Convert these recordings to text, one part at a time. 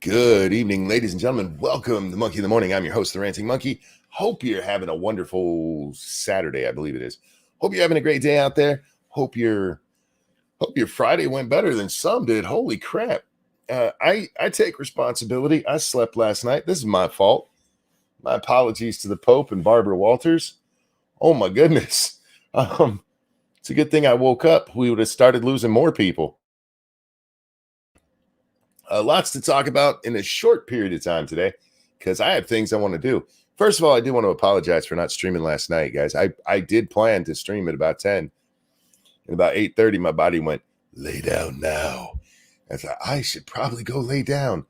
Good evening, ladies and gentlemen. Welcome to Monkey in the Morning. I'm your host, the Ranting Monkey. Hope you're having a wonderful Saturday, I believe it is. Hope you're having a great day out there. Hope your Friday went better than some did. Holy crap. I take responsibility. I slept last night. This is my fault. My apologies to the Pope and Barbara Walters. Oh my goodness. It's a good thing I woke up. We would have started losing more people. Lots to talk about in a short period of time today because I have things I want to do. First of all, I do want to apologize for not streaming last night, guys. I did plan to stream at about 10. And about 8:30, my body went, lay down now. I thought, I should probably go lay down.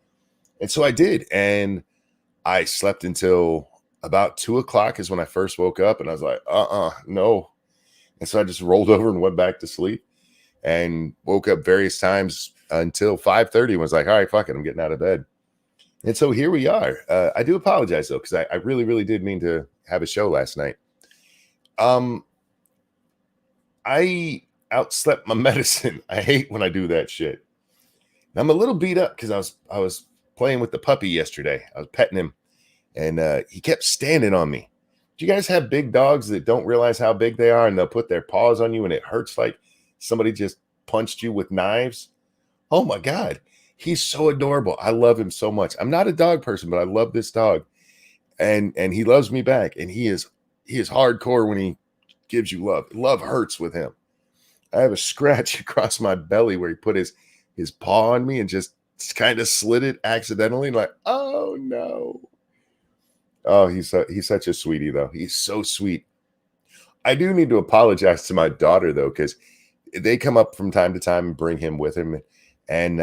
And so I did. And I slept until about 2 o'clock is when I first woke up. And I was like, no. And so I just rolled over and went back to sleep and woke up various times until 5:30 was like, all right, fuck it, I'm getting out of bed. And so here we are. I do apologize though, because I really, really did mean to have a show last night. I outslept my medicine. I hate when I do that shit. And I'm a little beat up because I was playing with the puppy yesterday. I was petting him, and he kept standing on me. Do you guys have big dogs that don't realize how big they are, and they'll put their paws on you, and it hurts like somebody just punched you with knives? Oh my God, he's so adorable. I love him so much. I'm not a dog person, but I love this dog. And he loves me back. And he is hardcore when he gives you love. Love hurts with him. I have a scratch across my belly where he put his paw on me and just kind of slid it accidentally. Like, oh no. Oh, he's such a sweetie though. He's so sweet. I do need to apologize to my daughter though, because they come up from time to time and bring him with him. And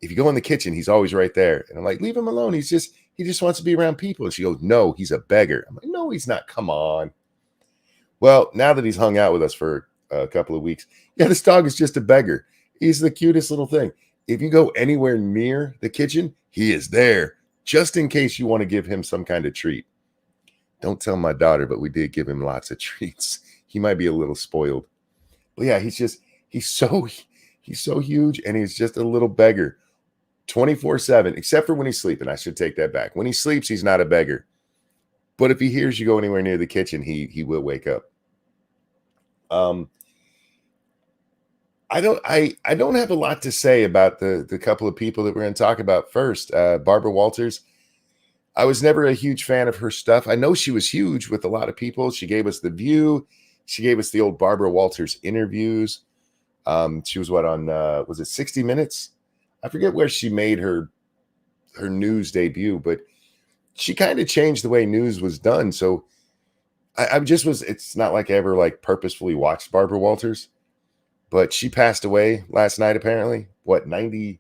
if you go in the kitchen, he's always right there. And I'm like, leave him alone. He just wants to be around people. And she goes, no, he's a beggar. I'm like, no, he's not. Come on. Well, now that he's hung out with us for a couple of weeks, yeah, this dog is just a beggar. He's the cutest little thing. If you go anywhere near the kitchen, he is there just in case you want to give him some kind of treat. Don't tell my daughter, but we did give him lots of treats. He might be a little spoiled. But yeah, he's so huge, and he's just a little beggar 24/7, except for when he's sleeping. I should take that back. When he sleeps, he's not a beggar. But if he hears you go anywhere near the kitchen, he will wake up. I don't have a lot to say about the couple of people that we're going to talk about first. Barbara Walters. I was never a huge fan of her stuff. I know she was huge with a lot of people. She gave us The View. She gave us the old Barbara Walters interviews. She was was it 60 Minutes? I forget where she made her news debut, but she kind of changed the way news was done. So it's not like I ever purposefully watched Barbara Walters, but she passed away last night, apparently. What, 90,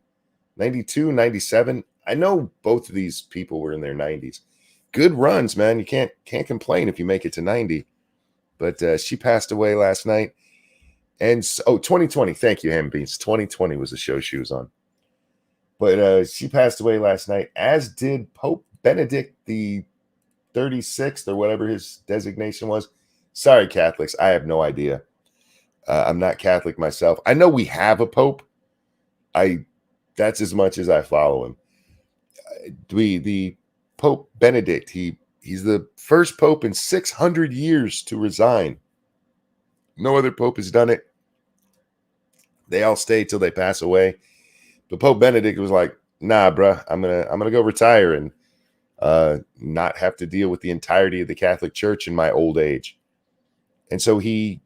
92, 97? I know both of these people were in their 90s. Good runs, man. You can't complain if you make it to 90. But she passed away last night. And 2020. Thank you, Ham Beans. 2020 was the show she was on. But she passed away last night, as did Pope Benedict the 36th, or whatever his designation was. Sorry, Catholics. I have no idea. I'm not Catholic myself. I know we have a Pope. That's as much as I follow him. The Pope Benedict, he's the first Pope in 600 years to resign. No other Pope has done it. They all stay till they pass away. But Pope Benedict was like, nah, bruh, I'm gonna go retire and not have to deal with the entirety of the Catholic Church in my old age. And so he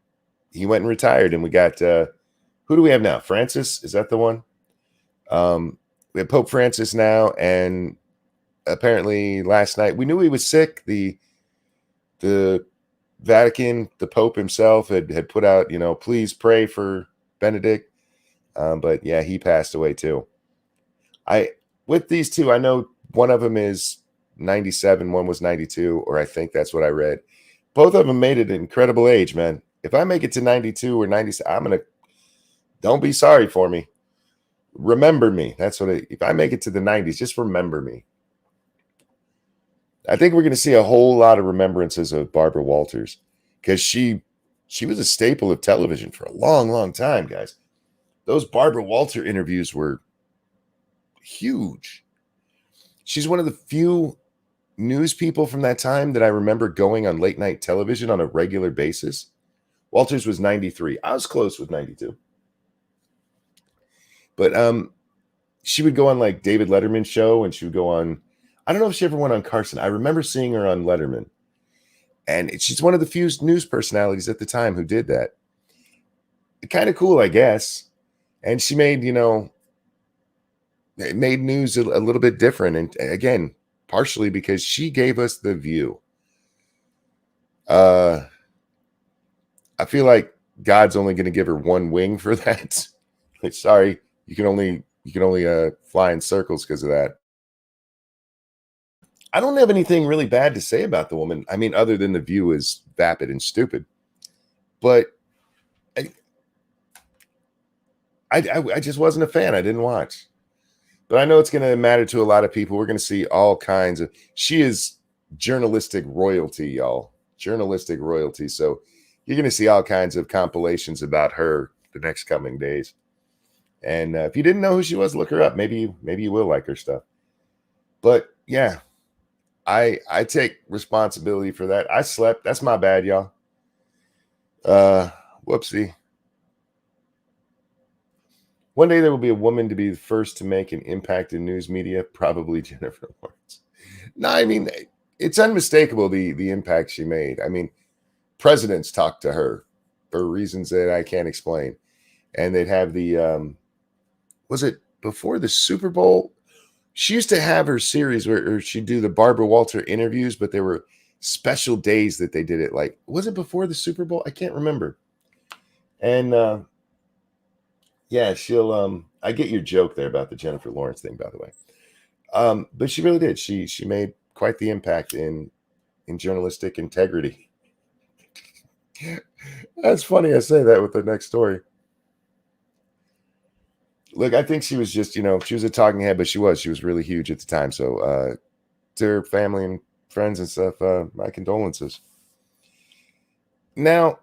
went and retired. And we got who do we have now? Francis? Is that the one? We have Pope Francis now, and apparently last night we knew he was sick. The Vatican, the Pope himself had put out, please pray for Benedict. But yeah, he passed away too. With these two, I know one of them is 97, one was 92, or I think that's what I read. Both of them made it an incredible age, man. If I make it to 92 or 97, don't be sorry for me. Remember me. If I make it to the 90s, just remember me. I think we're going to see a whole lot of remembrances of Barbara Walters, because she was a staple of television for a long, long time, guys. Those Barbara Walter interviews were huge. She's one of the few news people from that time that I remember going on late night television on a regular basis. Walters was 93. I was close with 92. But she would go on like David Letterman's show, and she would go on, I don't know if she ever went on Carson. I remember seeing her on Letterman. And she's one of the few news personalities at the time who did that. Kind of cool, I guess. And she made, it made news a little bit different. And again, partially because she gave us The View. I feel like God's only going to give her one wing for that. Like, sorry, you can only fly in circles because of that. I don't have anything really bad to say about the woman. I mean, other than The View is vapid and stupid. But I just wasn't a fan. I didn't watch. But I know it's going to matter to a lot of people. We're going to see all kinds of... She is journalistic royalty, y'all. Journalistic royalty. So you're going to see all kinds of compilations about her the next coming days. And if you didn't know who she was, look her up. Maybe you will like her stuff. But yeah, I take responsibility for that. I slept. That's my bad, y'all. Whoopsie. One day there will be a woman to be the first to make an impact in news media, probably Jennifer Lawrence. No, I mean, it's unmistakable the impact she made. I mean, presidents talked to her for reasons that I can't explain. And they'd have the, was it before the Super Bowl? She used to have her series where she'd do the Barbara Walter interviews, but there were special days that they did it. Like, was it before the Super Bowl? I can't remember. And, yeah, she'll I get your joke there about the Jennifer Lawrence thing, by the way. But she really did. She made quite the impact in journalistic integrity. That's funny I say that with the next story. Look, I think she was just, she was a talking head, but she was really huge at the time. So to her family and friends and stuff, my condolences. Now,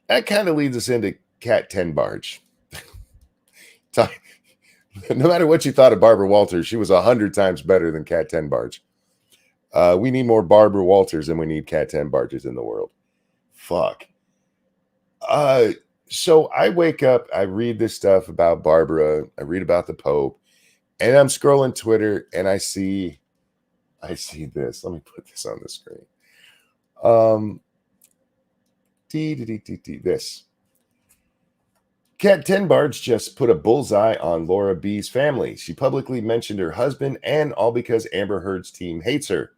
that kind of leads us into Cat Tenbarge. No matter what you thought of Barbara Walters, she was 100 times better than Cat Tenbarge. We need more Barbara Walters than we need Cat Tenbarges in the world. Fuck. So I wake up, I read this stuff about Barbara, I read about the Pope, and I'm scrolling Twitter and I see this. Let me put this on the screen. This. Cat Tenbarge just put a bullseye on Laura B's family. She publicly mentioned her husband, and all because Amber Heard's team hates her.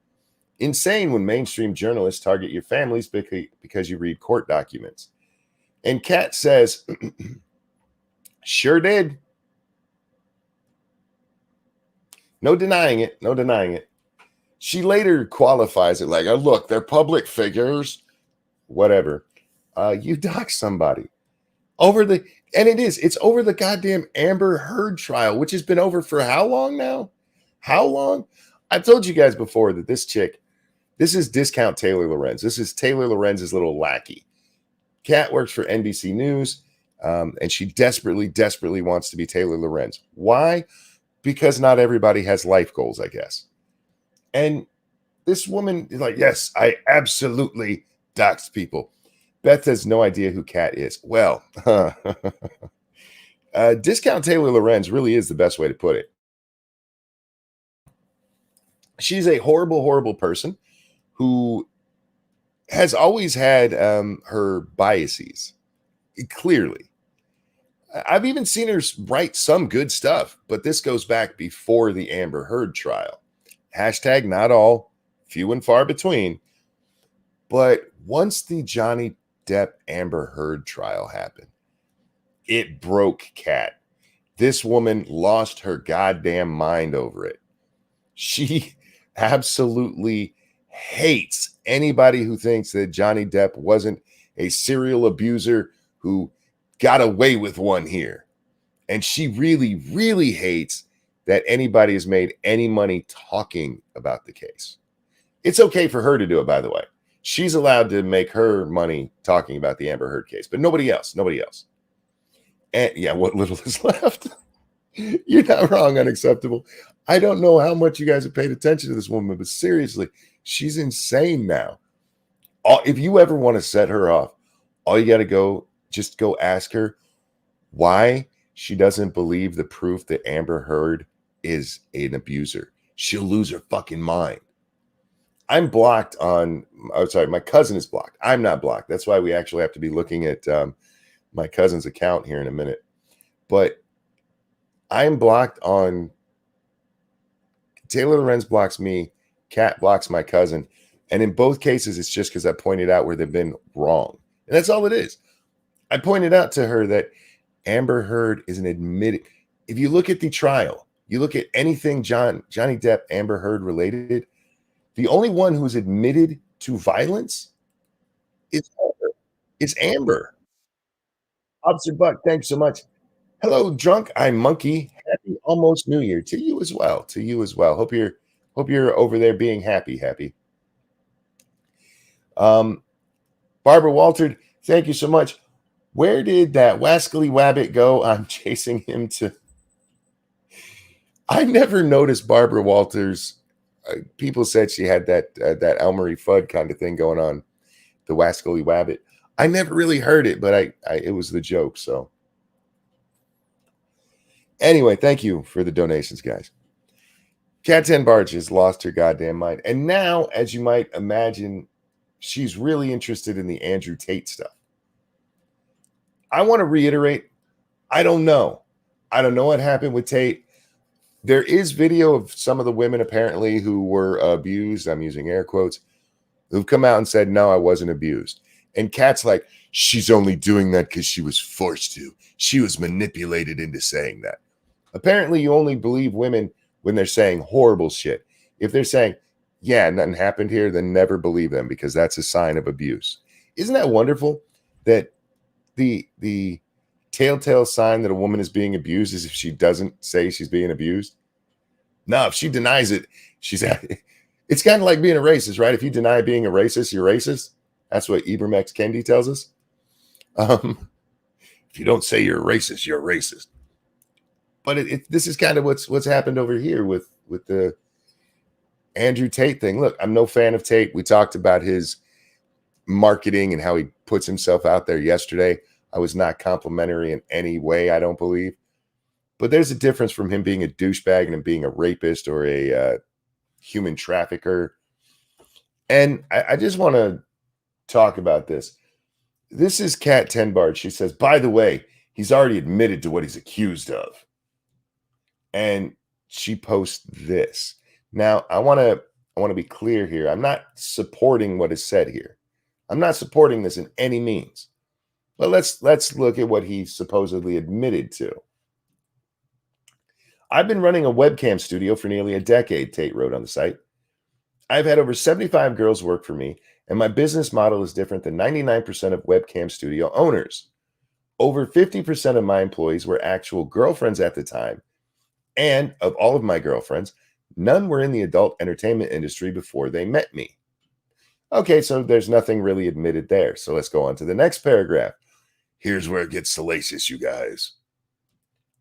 Insane when mainstream journalists target your families because you read court documents. And Cat says, sure did. No denying it. No denying it. She later qualifies it like, oh, look, they're public figures. Whatever. You dox somebody. It's over the goddamn Amber Heard trial, which has been over for how long now? How long? I've told you guys before that this chick, this is discount Taylor Lorenz. This is Taylor Lorenz's little lackey. Kat works for NBC News, and she desperately wants to be Taylor Lorenz. Why? Because not everybody has life goals, I guess. And this woman is like, yes, I absolutely dox people. Beth has no idea who Kat is. Well, discount Taylor Lorenz really is the best way to put it. She's a horrible person who has always had her biases, clearly. I've even seen her write some good stuff, but this goes back before the Amber Heard trial. Hashtag not all, few and far between. But once the Johnny Depp Amber Heard trial happened, it broke Kat. This woman lost her goddamn mind over it. She absolutely hates anybody who thinks that Johnny Depp wasn't a serial abuser who got away with one here. And she really hates that anybody has made any money talking about the case. It's okay for her to do it, by the way. She's allowed to make her money talking about the Amber Heard case, but nobody else. And yeah, what little is left. You're not wrong, unacceptable. I don't know how much you guys have paid attention to this woman, but seriously, she's insane now. If you ever want to set her off, all you got to just go ask her why she doesn't believe the proof that Amber Heard is an abuser. She'll lose her fucking mind. I'm blocked on, oh, sorry, my cousin is blocked. I'm not blocked. That's why we actually have to be looking at my cousin's account here in a minute. But I'm blocked on, Taylor Lorenz blocks me, Kat blocks my cousin. And in both cases, it's just because I pointed out where they've been wrong. And that's all it is. I pointed out to her that Amber Heard is an admitted. If you look at the trial, you look at anything Johnny Depp, Amber Heard related, the only one who's admitted to violence is Amber. It's Amber. Officer Buck, thanks so much. Hello, drunk. I'm Monkey. Happy almost New Year to you as well. To you as well. Hope you're over there being happy. Barbara Walter, thank you so much. Where did that wascally wabbit go? I'm chasing him to. I never noticed Barbara Walters. People said she had that Elmery Fudd kind of thing going on, the wascally wabbit. I never really heard it, but I it was the joke. So anyway, thank you for the donations, guys. Kat Tenbarge has lost her goddamn mind, and now, as you might imagine, she's really interested in the Andrew Tate stuff. I want to reiterate, I don't know. I don't know what happened with Tate. There is video of some of the women apparently who were abused. I'm using air quotes, who've come out and said, no, I wasn't abused. And Kat's like, she's only doing that because she was forced to. She was manipulated into saying that. Apparently, you only believe women when they're saying horrible shit. If they're saying, yeah, nothing happened here, then never believe them because that's a sign of abuse. Isn't that wonderful that the telltale sign that a woman is being abused is if she doesn't say she's being abused? No, if she denies it, it's kind of like being a racist, right? If you deny being a racist, you're racist. That's what Ibram X. Kendi tells us. If you don't say you're a racist, you're a racist. But this is kind of what's happened over here with the Andrew Tate thing. Look, I'm no fan of Tate. We talked about his marketing and how he puts himself out there yesterday. I was not complimentary in any way, I don't believe. But there's a difference from him being a douchebag and him being a rapist or a human trafficker. And I just want to talk about this. This is Kat Tenbarge. She says, by the way, he's already admitted to what he's accused of. And she posts this. Now, I want to be clear here. I'm not supporting what is said here. I'm not supporting this in any means. But let's look at what he supposedly admitted to. I've been running a webcam studio for nearly a decade, Tate wrote on the site. I've had over 75 girls work for me, and my business model is different than 99% of webcam studio owners. Over 50% of my employees were actual girlfriends at the time, and of all of my girlfriends, none were in the adult entertainment industry before they met me. Okay, so there's nothing really admitted there. So let's go on to the next paragraph. Here's where it gets salacious, you guys.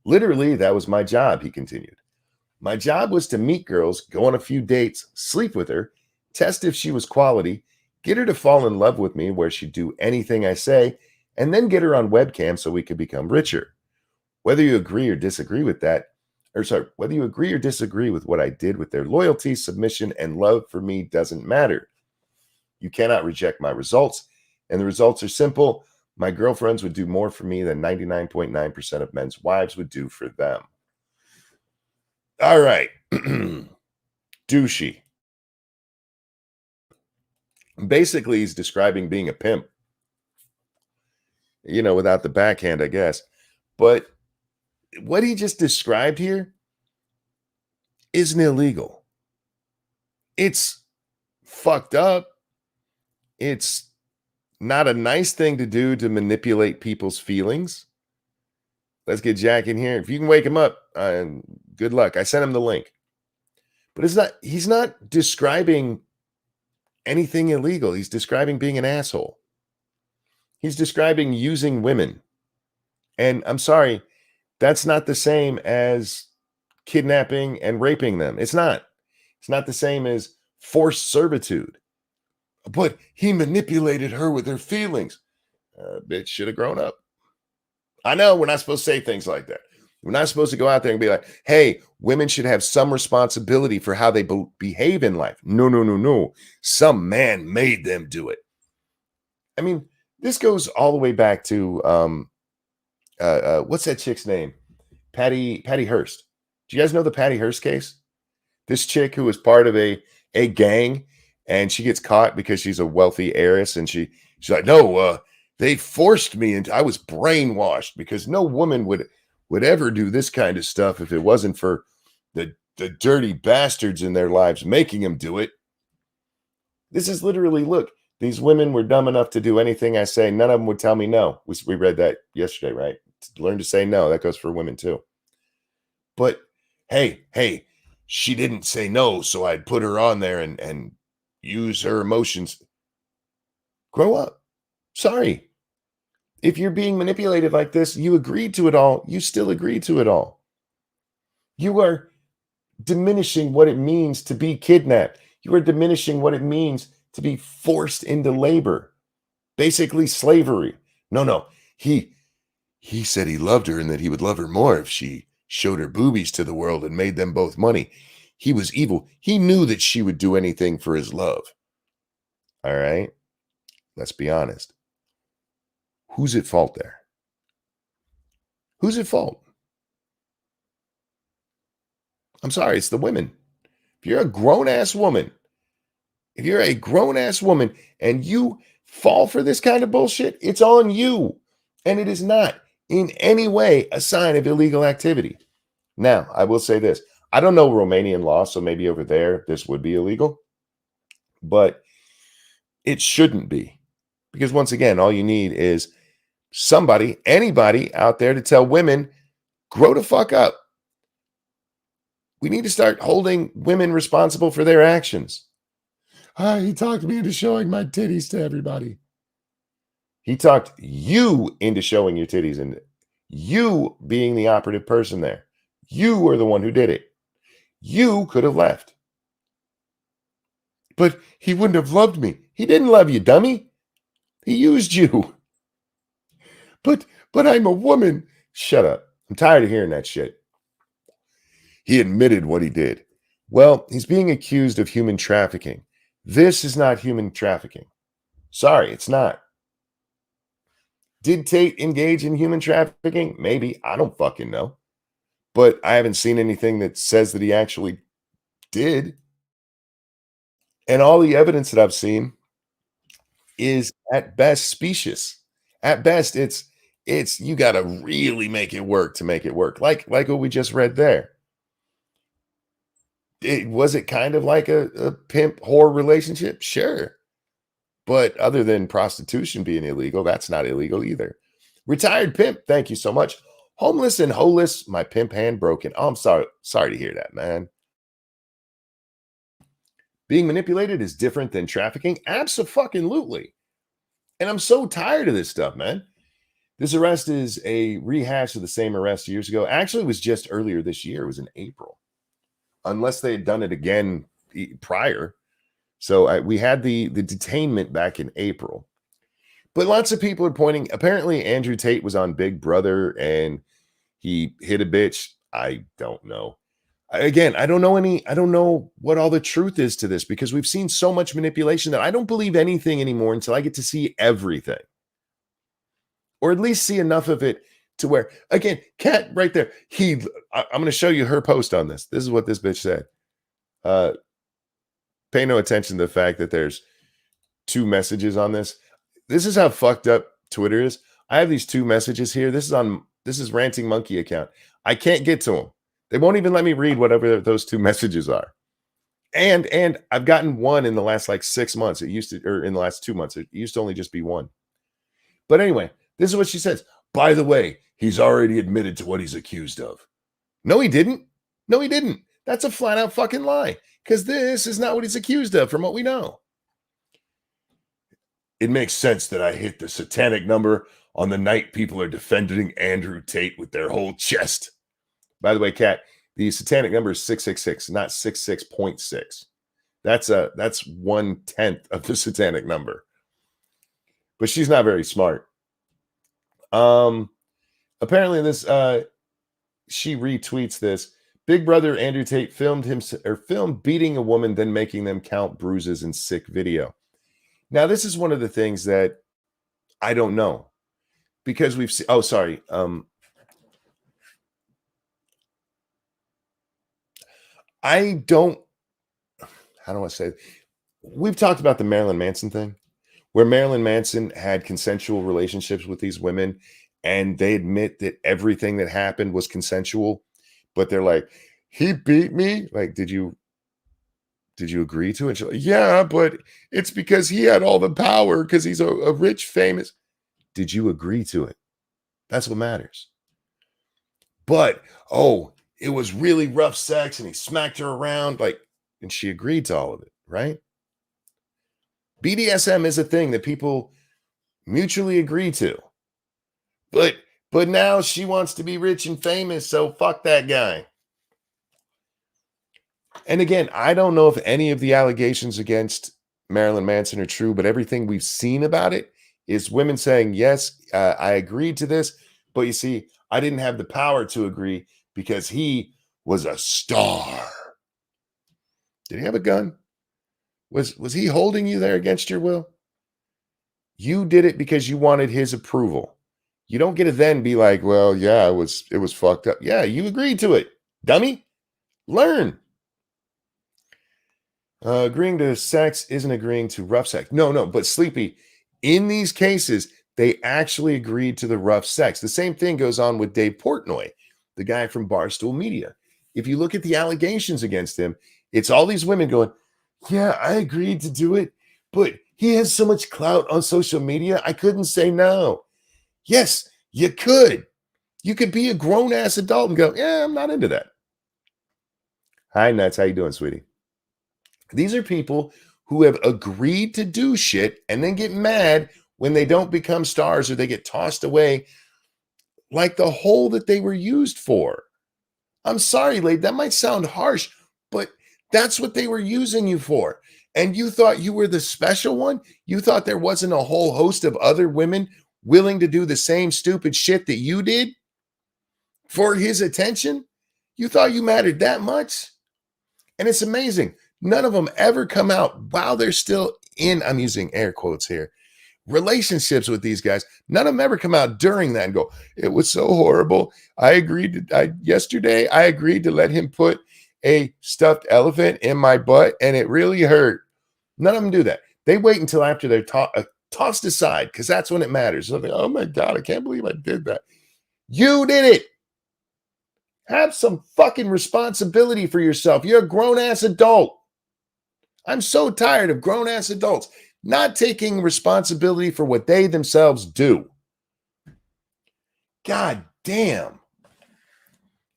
Literally, that was my job, he continued. My job was to meet girls, go on a few dates, sleep with her, test if she was quality, get her to fall in love with me where she'd do anything I say, and then get her on webcam so we could become richer. Whether you agree or disagree with whether you agree or disagree with what I did with their loyalty, submission, and love for me doesn't matter. You cannot reject my results, and the results are simple. My girlfriends would do more for me than 99.9% of men's wives would do for them. All right. Douchey. Basically, he's describing being a pimp, without the backhand, I guess. But what he just described here isn't illegal. It's fucked up. It's not a nice thing to do to manipulate people's feelings. Let's get Jack in here. If you can wake him up, good luck. I sent him the link. But he's not describing anything illegal. He's describing being an asshole. He's describing using women. And I'm sorry, That's not the same as kidnapping and raping them. It's not. It's not the same as forced servitude. But he manipulated her with her feelings. Bitch should have grown up. I know we're not supposed to say things like that. We're not supposed to go out there and be like, hey, women should have some responsibility for how they behave in life. No, no, no, no. Some man made them do it. I mean, this goes all the way back to what's that chick's name? Patty Hearst. Do you guys know the Patty Hearst case? This chick who was part of a gang, and she gets caught because she's a wealthy heiress, and she's like, no, they forced me, and I was brainwashed because no woman would ever do this kind of stuff if it wasn't for the dirty bastards in their lives making them do it. This is literally, look, these women were dumb enough to do anything I say. None of them would tell me no. We read that yesterday, right? Learn to say no. That goes for women too. But hey, she didn't say no, so I'd put her on there and use her emotions. Grow up. Sorry. If you're being manipulated like this, you agreed to it all. You still agreed to it all. You are diminishing what it means to be kidnapped. You are diminishing what it means to be forced into labor. Basically slavery. No. He said he loved her and that he would love her more if she showed her boobies to the world and made them both money. He was evil. He knew that she would do anything for his love. All right? Let's be honest. Who's at fault there? Who's at fault? I'm sorry, it's the women. If you're a grown-ass woman, and you fall for this kind of bullshit, it's on you. And it is not in any way a sign of illegal activity. Now, I will say this. I don't know Romanian law, so maybe over there this would be illegal. But it shouldn't be. Because once again, all you need is somebody, anybody out there to tell women, grow the fuck up. We need to start holding women responsible for their actions. He talked me into showing my titties to everybody. He talked you into showing your titties and you being the operative person there. You were the one who did it. You could have left. But he wouldn't have loved me. He didn't love you, dummy. He used you. But I'm a woman. Shut up. I'm tired of hearing that shit. He admitted what he did. Well, he's being accused of human trafficking. This is not human trafficking. Sorry, it's not. Did Tate engage in human trafficking? Maybe. I don't fucking know. But I haven't seen anything that says that he actually did. And all the evidence that I've seen is at best specious. At best, it's you got to really make it work to make it work. Like what we just read there. Was it kind of like a pimp whore relationship? Sure. But other than prostitution being illegal, that's not illegal either. Retired pimp, thank you so much. Homeless and holeless, my pimp hand broken. Oh, I'm sorry to hear that, man. Being manipulated is different than trafficking? Abso-fucking-lutely. And I'm so tired of this stuff, man. This arrest is a rehash of the same arrest years ago. Actually, it was just earlier this year. It was in April. Unless they had done it again prior. So we had the detainment back in April. But lots of people are pointing. Apparently, Andrew Tate was on Big Brother and he hit a bitch. I don't know. Again, I don't know what all the truth is to this because we've seen so much manipulation that I don't believe anything anymore until I get to see everything. Or at least see enough of it to where, again, Kat right there. I'm going to show you her post on this. This is what this bitch said. Pay no attention to the fact that there's two messages on this. This is how fucked up Twitter is. I have these two messages here. This is Ranting Monkey account. I can't get to them. They won't even let me read whatever those two messages are. And I've gotten one in the last like 6 months. It used to, or in the last 2 months, it used to only just be one. But anyway, this is what she says. By the way, he's already admitted to what he's accused of. No, he didn't. No, he didn't. That's a flat out fucking lie. Because this is not what he's accused of from what we know. It makes sense that I hit the satanic number on the night people are defending Andrew Tate with their whole chest. By the way, Kat, the satanic number is 666, not 66.6. That's 1/10 of the satanic number. But she's not very smart. Apparently this she retweets this. Big Brother Andrew Tate filmed beating a woman, then making them count bruises in sick video. Now, this is one of the things that I don't know, because we've seen. Oh, sorry. I don't. How do I say it? We've talked about the Marilyn Manson thing, where Marilyn Manson had consensual relationships with these women, and they admit that everything that happened was consensual, but they're like, he beat me. Like, did you agree to it? She's like, yeah, but it's because he had all the power because he's a rich, famous. Did you agree to it? That's what matters. But, oh, it was really rough sex and he smacked her around, like, and she agreed to all of it, right? BDSM is a thing that people mutually agree to. But now she wants to be rich and famous, so fuck that guy. And again, I don't know if any of the allegations against Marilyn Manson are true, but everything we've seen about it is women saying, yes, I agreed to this, but you see, I didn't have the power to agree because he was a star. Did he have a gun? Was he holding you there against your will? You did it because you wanted his approval. You don't get to then be like, well, yeah, it was fucked up. Yeah, you agreed to it, dummy. Learn. Agreeing to sex isn't agreeing to rough sex. No, but Sleepy, in these cases, they actually agreed to the rough sex. The same thing goes on with Dave Portnoy, the guy from Barstool Media. If you look at the allegations against him, it's all these women going, yeah, I agreed to do it, but he has so much clout on social media, I couldn't say no. Yes, you could. You could be a grown-ass adult and go, yeah, I'm not into that. Hi, Nuts. How you doing, sweetie? These are people who have agreed to do shit and then get mad when they don't become stars or they get tossed away like the hole that they were used for. I'm sorry, lady, that might sound harsh, but that's what they were using you for. And you thought you were the special one? You thought there wasn't a whole host of other women willing to do the same stupid shit that you did for his attention? You thought you mattered that much? And it's amazing. None of them ever come out while they're still in, I'm using air quotes here, relationships with these guys. None of them ever come out during that and go, it was so horrible. Yesterday I agreed to let him put a stuffed elephant in my butt and it really hurt. None of them do that. They wait until after they're tossed aside because that's when it matters. So they, oh my God, I can't believe I did that. You did it. Have some fucking responsibility for yourself. You're a grown-ass adult. I'm so tired of grown-ass adults not taking responsibility for what they themselves do. God damn.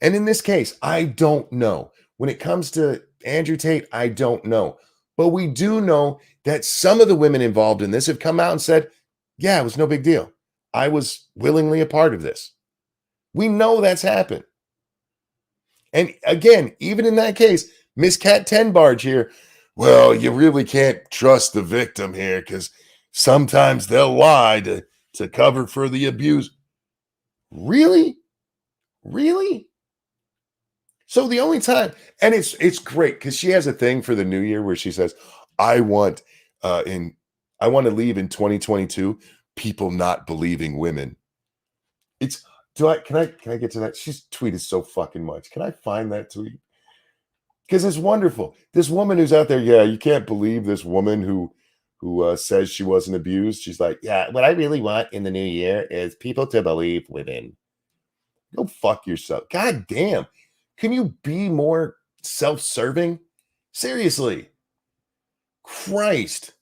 And in this case, I don't know. When it comes to Andrew Tate, I don't know. But we do know that some of the women involved in this have come out and said, yeah, it was no big deal. I was willingly a part of this. We know that's happened. And again, even in that case, Miss Cat Tenbarge here, well, you really can't trust the victim here because sometimes they'll lie to cover for the abuse. Really? Really? So the only time, and it's great because she has a thing for the new year where she says, I want to leave in 2022 people not believing women. Can I get to that? She's tweeted so fucking much. Can I find that tweet? Because it's wonderful. This woman who's out there, yeah, you can't believe this woman who says she wasn't abused. She's like, yeah, what I really want in the new year is people to believe women. Go fuck yourself. God damn. Can you be more self-serving? Seriously. Christ.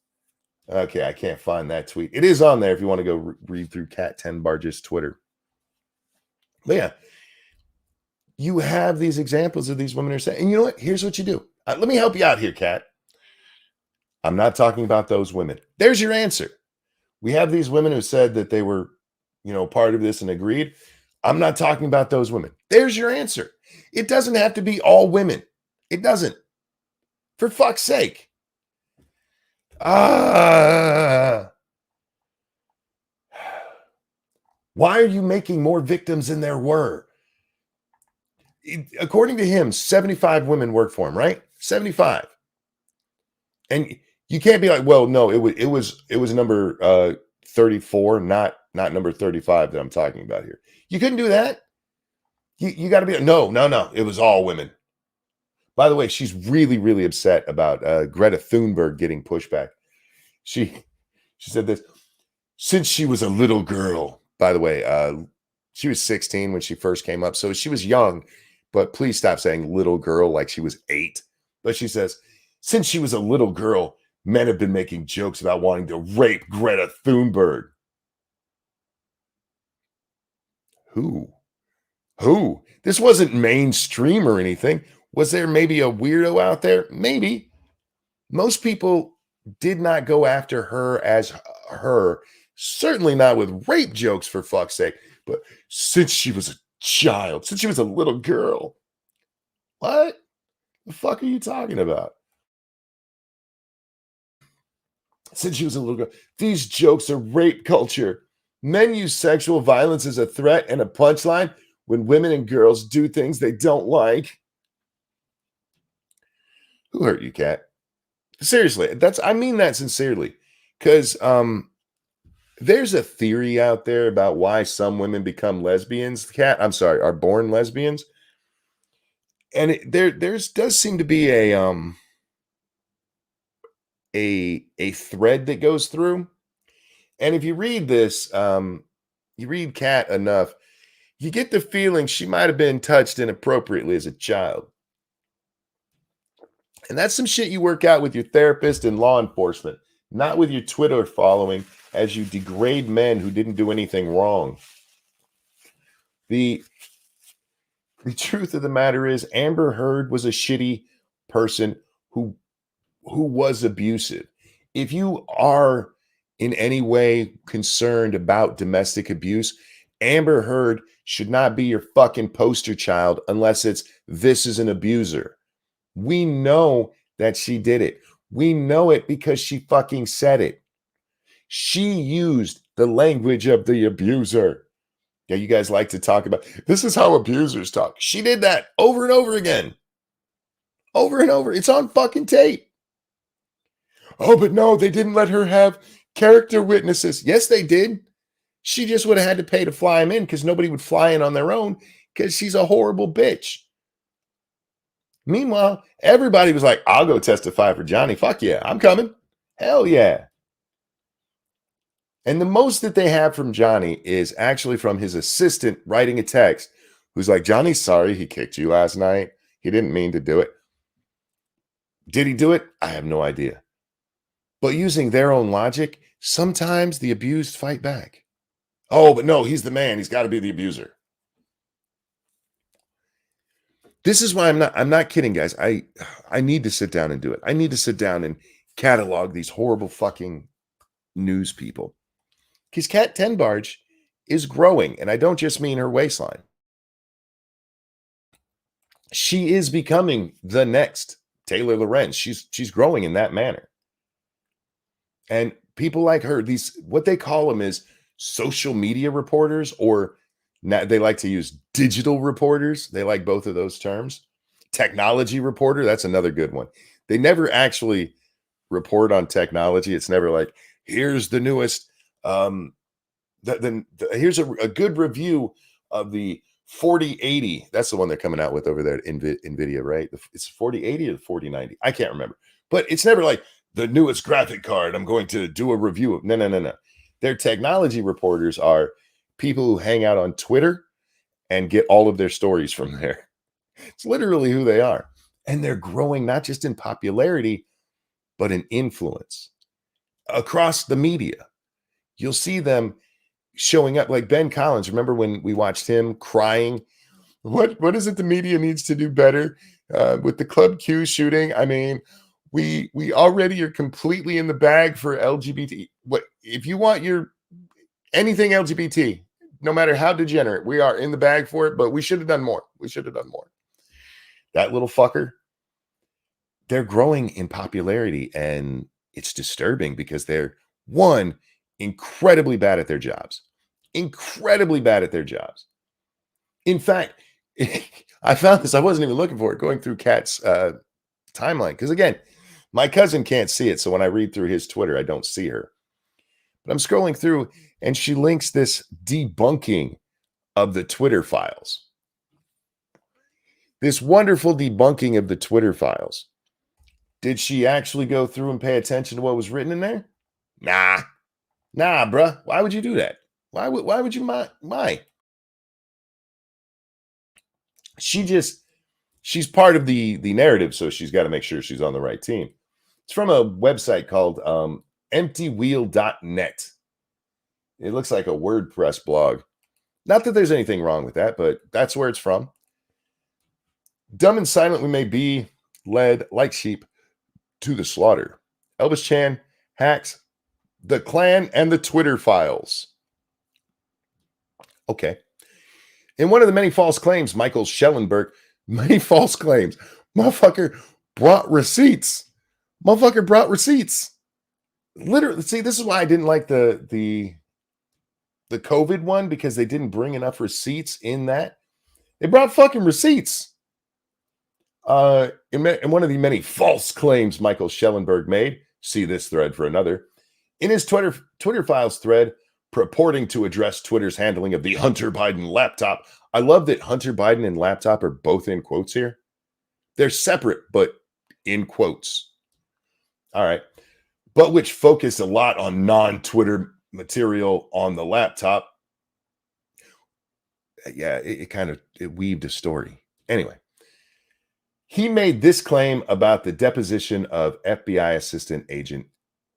Okay, I can't find that tweet. It is on there if you want to go read through Cat Tenbarge's Twitter. But yeah, you have these examples of these women who are saying, and you know what? Here's what you do. Let me help you out here, Kat. I'm not talking about those women. There's your answer. We have these women who said that they were part of this and agreed. I'm not talking about those women. There's your answer. It doesn't have to be all women. It doesn't. For fuck's sake. Why are you making more victims than there were? According to him, 75 women work for him, right? 75. And you can't be like, well, no, it was number 34, not number 35 that I'm talking about here. You couldn't do that. You got to be no, it was all women. By the way, she's really, really upset about Greta Thunberg getting pushback. She said this, since she was a little girl. By the way, she was 16 when she first came up, so she was young. But please stop saying little girl like she was 8. But she says, since she was a little girl, men have been making jokes about wanting to rape Greta Thunberg. Who? This wasn't mainstream or anything. Was there maybe a weirdo out there? Maybe. Most people did not go after her as her. Certainly not with rape jokes, for fuck's sake. But since she was a child, since she was a little girl. What the fuck are you talking about? Since she was a little girl. These jokes are rape culture. Men use sexual violence as a threat and a punchline when women and girls do things they don't like. Who hurt you, Kat? Seriously, I mean that sincerely. Because there's a theory out there about why some women become lesbians. Kat, I'm sorry, are born lesbians. And there does seem to be a thread that goes through. And if you read this, you read Kat enough, you get the feeling she might have been touched inappropriately as a child. And that's some shit you work out with your therapist and law enforcement, not with your Twitter following as you degrade men who didn't do anything wrong. The truth of the matter is Amber Heard was a shitty person who was abusive. If you are in any way concerned about domestic abuse, Amber Heard should not be your fucking poster child unless it's this is an abuser. We know that she did it. We know it because she fucking said it. She used the language of the abuser. Yeah, you guys like to talk about this is how abusers talk. She did that over and over again. Over and over. It's on fucking tape. Oh, but no, they didn't let her have character witnesses. Yes, they did. She just would have had to pay to fly him in because nobody would fly in on their own because she's a horrible bitch. Meanwhile, everybody was like, I'll go testify for Johnny. Fuck yeah, I'm coming. Hell yeah. And the most that they have from Johnny is actually from his assistant writing a text who's like, Johnny's sorry he kicked you last night. He didn't mean to do it. Did he do it? I have no idea. But using their own logic, sometimes the abused fight back. Oh, but no, he's the man. He's got to be the abuser. This is why I'm not kidding, guys. I need to sit down and do it. I need to sit down and catalog these horrible fucking news people. Because Kat Tenbarge is growing, and I don't just mean her waistline. She is becoming the next Taylor Lorenz. She's growing in that manner. And people like her, these what they call them is social media reporters, or they like to use digital reporters. They like both of those terms. Technology reporter, that's another good one. They never actually report on technology. It's never like, here's the newest, here's a good review of the 4080. That's the one they're coming out with over there at NVIDIA, right? It's 4080 or 4090. I can't remember. But it's never like the newest graphic card I'm going to do a review of. No. Their technology reporters are people who hang out on Twitter and get all of their stories from there. It's literally who they are. And they're growing not just in popularity, but in influence across the media. You'll see them showing up like Ben Collins. Remember when we watched him crying? What is it the media needs to do better with the Club Q shooting? I mean, we already are completely in the bag for LGBT. What if you want your anything LGBT? no matter how degenerate, we are in the bag for it, but we should have done more. We should have done more. That little fucker, they're growing in popularity, and it's disturbing because they're, one, incredibly bad at their jobs. Incredibly bad at their jobs. In fact, I found this. I wasn't even looking for it going through Kat's timeline. Because again, my cousin can't see it. So when I read through his Twitter, I don't see her. But I'm scrolling through and she links this debunking of the Twitter files. This wonderful debunking of the Twitter files. Did she actually go through and pay attention to what was written in there? Nah, bruh. Why would you do that? Why would you mind? She's part of the narrative, so she's got to make sure she's on the right team. It's from a website called emptywheel.net. It looks like a WordPress blog. Not that there's anything wrong with that, but that's where it's from. Dumb and silent we may be, led like sheep to the slaughter. Elvis Chan hacks the Klan and the Twitter files. Okay. In one of the many false claims, Michael Schellenberg, many false claims, motherfucker brought receipts. Literally, see, this is why I didn't like the COVID one, because they didn't bring enough receipts in that. They brought fucking receipts. In one of the many false claims Michael Schellenberg made, see this thread for another, in his Twitter files thread purporting to address Twitter's handling of the Hunter Biden laptop. I love that Hunter Biden and laptop are both in quotes here. They're separate, but in quotes. All right. But which focus a lot on non-Twitter material on the laptop. Yeah, it weaved a story. Anyway, he made this claim about the deposition of FBI assistant agent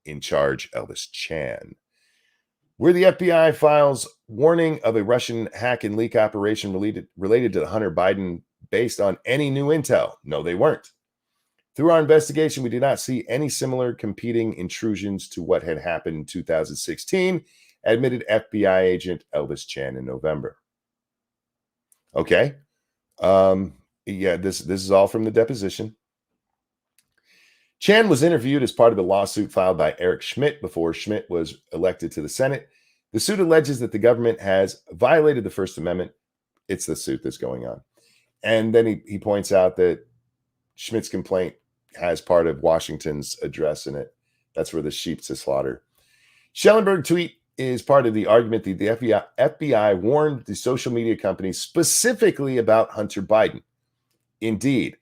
in charge, Elvis Chan. Were the FBI files warning of a Russian hack and leak operation related to Hunter Biden based on any new intel? No, they weren't. Through our investigation, we did not see any similar competing intrusions to what had happened in 2016, admitted FBI agent Elvis Chan in November. Okay. Yeah, this is all from the deposition. Chan was interviewed as part of a lawsuit filed by Eric Schmidt before Schmidt was elected to the Senate. The suit alleges that the government has violated the First Amendment. It's the suit that's going on. And then he points out that Schmidt's complaint has part of Washington's address in it. That's where the sheep to slaughter. Schellenberg tweet is part of the argument that the FBI warned the social media companies specifically about Hunter Biden. Indeed,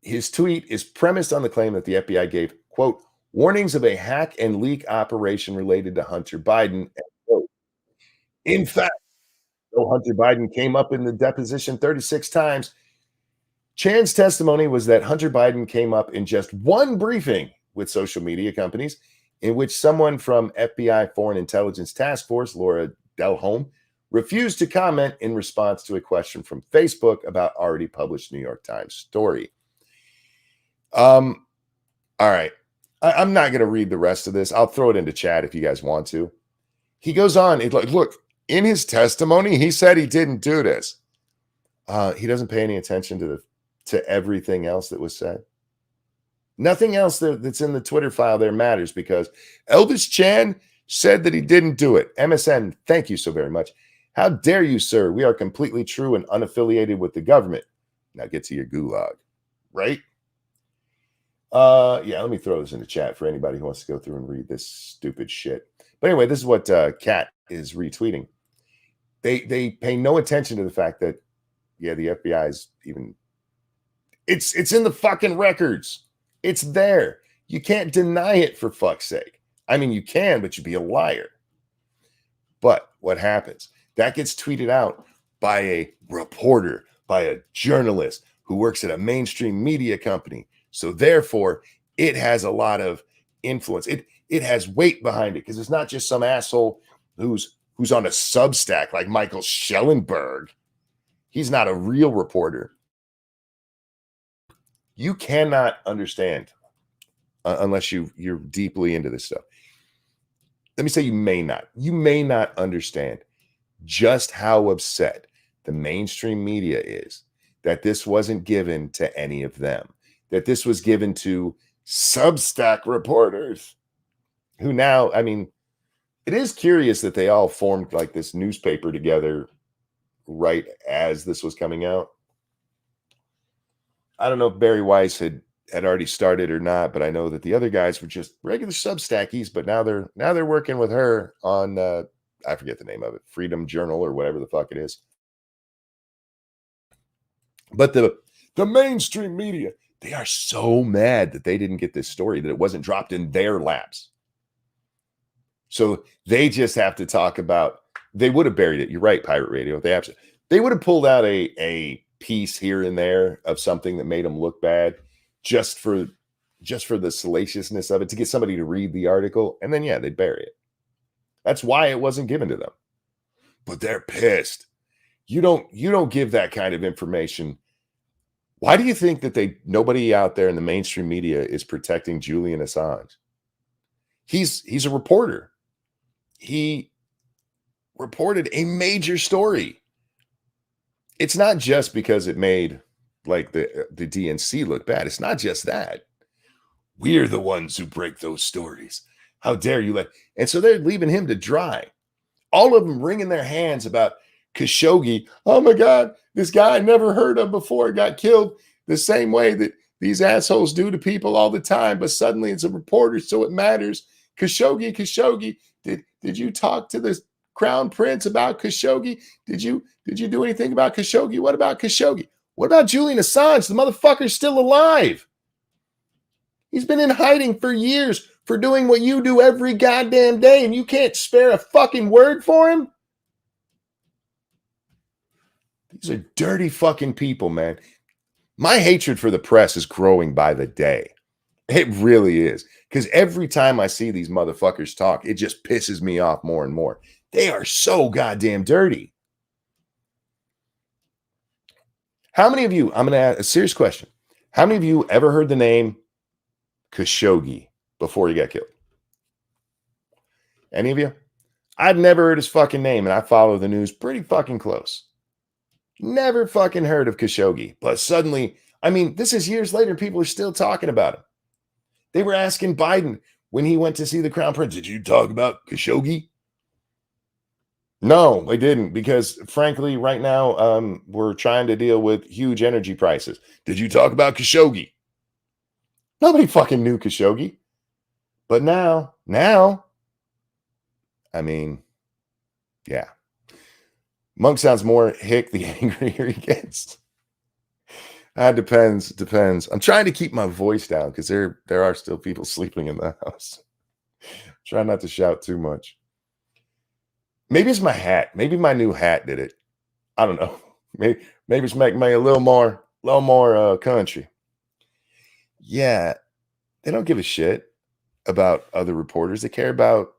his tweet is premised on the claim that the FBI gave, quote, warnings of a hack and leak operation related to Hunter Biden. Quote. In fact, though Hunter Biden came up in the deposition 36 times, Chan's testimony was that Hunter Biden came up in just one briefing with social media companies in which someone from FBI Foreign Intelligence Task Force, Laura Delholme, refused to comment in response to a question from Facebook about already published New York Times story. All right. I'm not going to read the rest of this. I'll throw it into chat if you guys want to. He goes on. He's like, look, in his testimony, he said he didn't do this. He doesn't pay any attention to everything else that was said. Nothing else that's in the Twitter file there matters because Elvis Chan said that he didn't do it. MSN, thank you so very much. How dare you, sir? We are completely true and unaffiliated with the government. Now get to your gulag, right? Yeah, let me throw this in the chat for anybody who wants to go through and read this stupid shit. But anyway, this is what Kat is retweeting. They pay no attention to the fact that, yeah, the FBI is even... It's in the fucking records. It's there. You can't deny it, for fuck's sake. I mean, you can, but you'd be a liar. But what happens? That gets tweeted out by a reporter, by a journalist who works at a mainstream media company. So therefore, it has a lot of influence. It has weight behind it because it's not just some asshole who's on a Substack like Michael Schellenberg. He's not a real reporter. You cannot understand unless you're deeply into this stuff. Let me say you may not. You may not understand just how upset the mainstream media is that this wasn't given to any of them, that this was given to Substack reporters who now, I mean, it is curious that they all formed like this newspaper together right as this was coming out. I don't know if Barry Weiss had already started or not, but I know that the other guys were just regular Substackies, but now they're working with her on I forget the name of it, Freedom Journal or whatever the fuck it is. But the mainstream media, they are so mad that they didn't get this story, that it wasn't dropped in their laps. So they just have to talk about, they would have buried it. You're right, Pirate Radio. They would have pulled out a piece here and there of something that made them look bad just for the salaciousness of it, to get somebody to read the article, and then they'd bury it. That's why it wasn't given to them. But they're pissed. You don't give that kind of information. Why do you think that nobody out there in the mainstream media is protecting Julian Assange? He's a reporter. He reported a major story. It's not just because it made like the DNC look bad. It's not just that. We're the ones who break those stories. How dare you and so they're leaving him to dry. All of them wringing their hands about Khashoggi. Oh my God, this guy I never heard of before got killed the same way that these assholes do to people all the time, but suddenly it's a reporter, so it matters. Khashoggi, did you talk to the Crown Prince about Khashoggi? Did you do anything about Khashoggi? What about Khashoggi? What about Julian Assange? The motherfucker's still alive. He's been in hiding for years for doing what you do every goddamn day, and you can't spare a fucking word for him? These are dirty fucking people, man. My hatred for the press is growing by the day. It really is. Because every time I see these motherfuckers talk, it just pisses me off more and more. They are so goddamn dirty. How many of you, I'm going to ask a serious question. How many of you ever heard the name Khashoggi before he got killed? Any of you? I've never heard his fucking name, and I follow the news pretty fucking close. Never fucking heard of Khashoggi. But suddenly, I mean, this is years later, people are still talking about him. They were asking Biden when he went to see the Crown Prince, did you talk about Khashoggi? No, they didn't, because frankly, right now, we're trying to deal with huge energy prices. Did you talk about Khashoggi? Nobody fucking knew Khashoggi. But now, I mean, yeah. Monk sounds more hick the angrier he gets. Depends. I'm trying to keep my voice down because there are still people sleeping in the house. Try not to shout too much. Maybe it's my hat. Maybe my new hat did it. I don't know. Maybe it's making me a little more country. Yeah, they don't give a shit about other reporters. They care about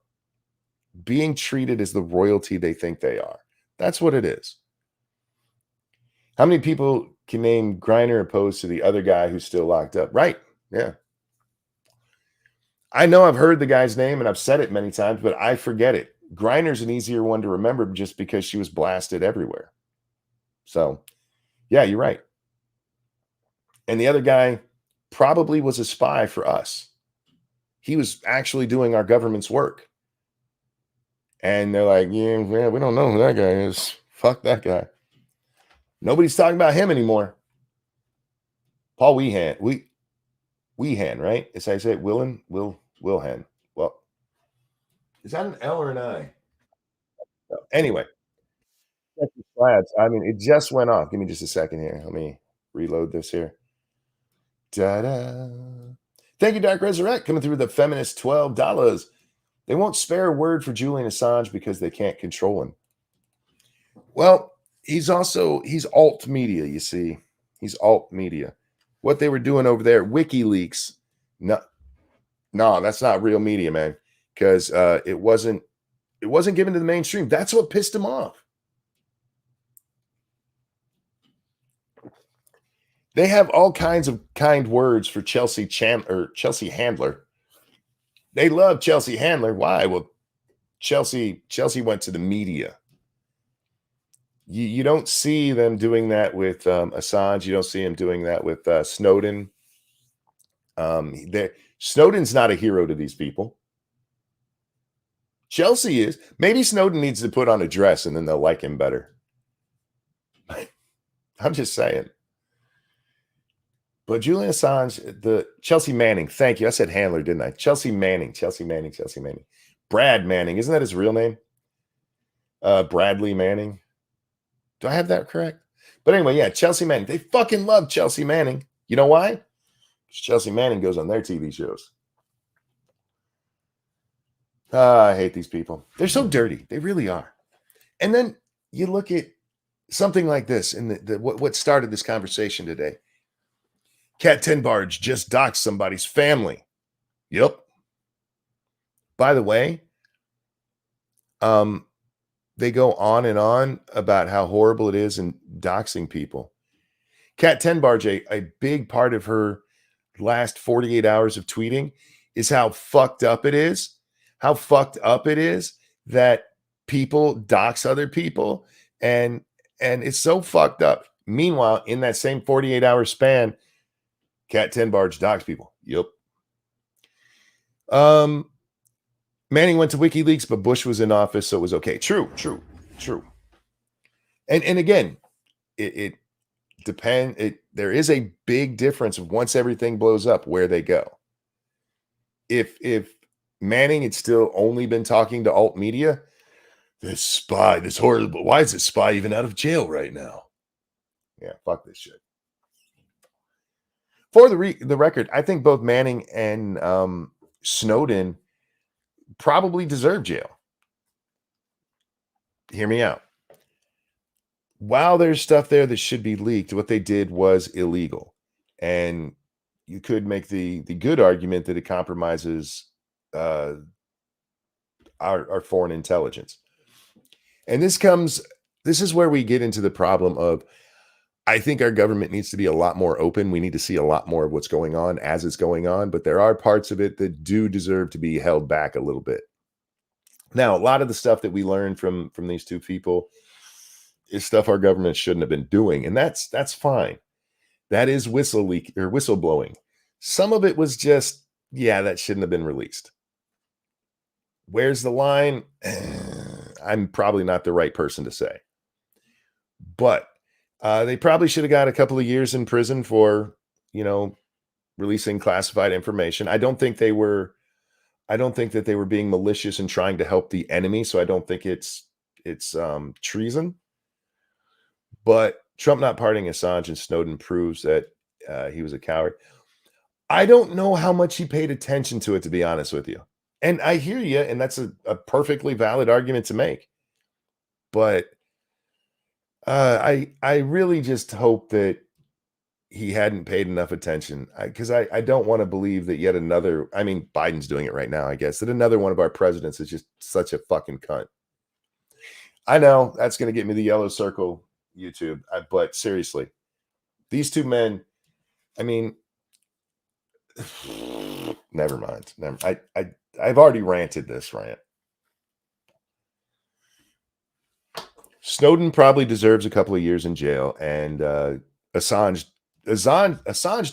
being treated as the royalty they think they are. That's what it is. How many people can name Griner opposed to the other guy who's still locked up? Right. Yeah. I know I've heard the guy's name and I've said it many times, but I forget it. Griner's an easier one to remember just because she was blasted everywhere. So, yeah, you're right. And the other guy probably was a spy for us. He was actually doing our government's work. And they're like, yeah, we don't know who that guy is. Fuck that guy. Nobody's talking about him anymore. Paul Wehan, right? Is I say it, Wilhan? Wilhan. Well, is that an L or an I? Anyway, I mean, it just went off. Give me just a second here. Let me reload this here. Da-da. Thank you, Dark Resurrect, coming through the feminist $12. They won't spare a word for Julian Assange because they can't control him. Well, he's alt media, you see. He's alt media. What they were doing over there, WikiLeaks. No, that's not real media, man. Because it wasn't given to the mainstream. That's what pissed him off. They have all kinds of kind words for Chelsea Handler. They love Chelsea Handler. Why? Well, Chelsea went to the media. You don't see them doing that with Assange. You don't see him doing that with Snowden. Snowden's not a hero to these people. Chelsea is. Maybe Snowden needs to put on a dress and then they'll like him better. I'm just saying. But Julian Assange, the Chelsea Manning, thank you. I said Handler, didn't I? Chelsea Manning. Brad Manning. Isn't that his real name? Bradley Manning. Do I have that correct? But anyway, yeah, Chelsea Manning. They fucking love Chelsea Manning. You know why? Because Chelsea Manning goes on their TV shows. I hate these people. They're so dirty. They really are. And then you look at something like this in what started this conversation today. Cat Tenbarge just doxed somebody's family. Yep. By the way, they go on and on about how horrible it is in doxing people. Cat Tenbarge, a big part of her last 48 hours of tweeting is how fucked up it is. How fucked up it is that people dox other people. And it's so fucked up. Meanwhile, in that same 48-hour span, Cat Tenbarge dox people. Yep. Manning went to WikiLeaks, but Bush was in office, so it was okay. True. And again, it depends. There is a big difference of once everything blows up, where they go. If Manning had still only been talking to alt media, this spy, this horrible. Why is this spy even out of jail right now? Yeah, fuck this shit. For the record, I think both Manning and Snowden probably deserve jail. Hear me out. While there's stuff there that should be leaked, what they did was illegal. And you could make the good argument that it compromises our foreign intelligence. And this is where we get into the problem of, I think our government needs to be a lot more open. We need to see a lot more of what's going on as it's going on, but there are parts of it that do deserve to be held back a little bit. Now, a lot of the stuff that we learned from these two people is stuff our government shouldn't have been doing, and that's fine. That is whistleblowing. Some of it was just, that shouldn't have been released. Where's the line? I'm probably not the right person to say, but they probably should have got a couple of years in prison for, releasing classified information. I don't think that they were being malicious and trying to help the enemy. So I don't think it's treason. But Trump not pardoning Assange and Snowden proves that he was a coward. I don't know how much he paid attention to it, to be honest with you. And I hear you, and that's a perfectly valid argument to make. But I really just hope that he hadn't paid enough attention, because I don't want to believe that yet another, Biden's doing it right now, I guess, that another one of our presidents is just such a fucking cunt. I know that's going to get me the yellow circle, YouTube, but seriously, these two men, never mind. I've already ranted this rant. Snowden probably deserves a couple of years in jail, and Assange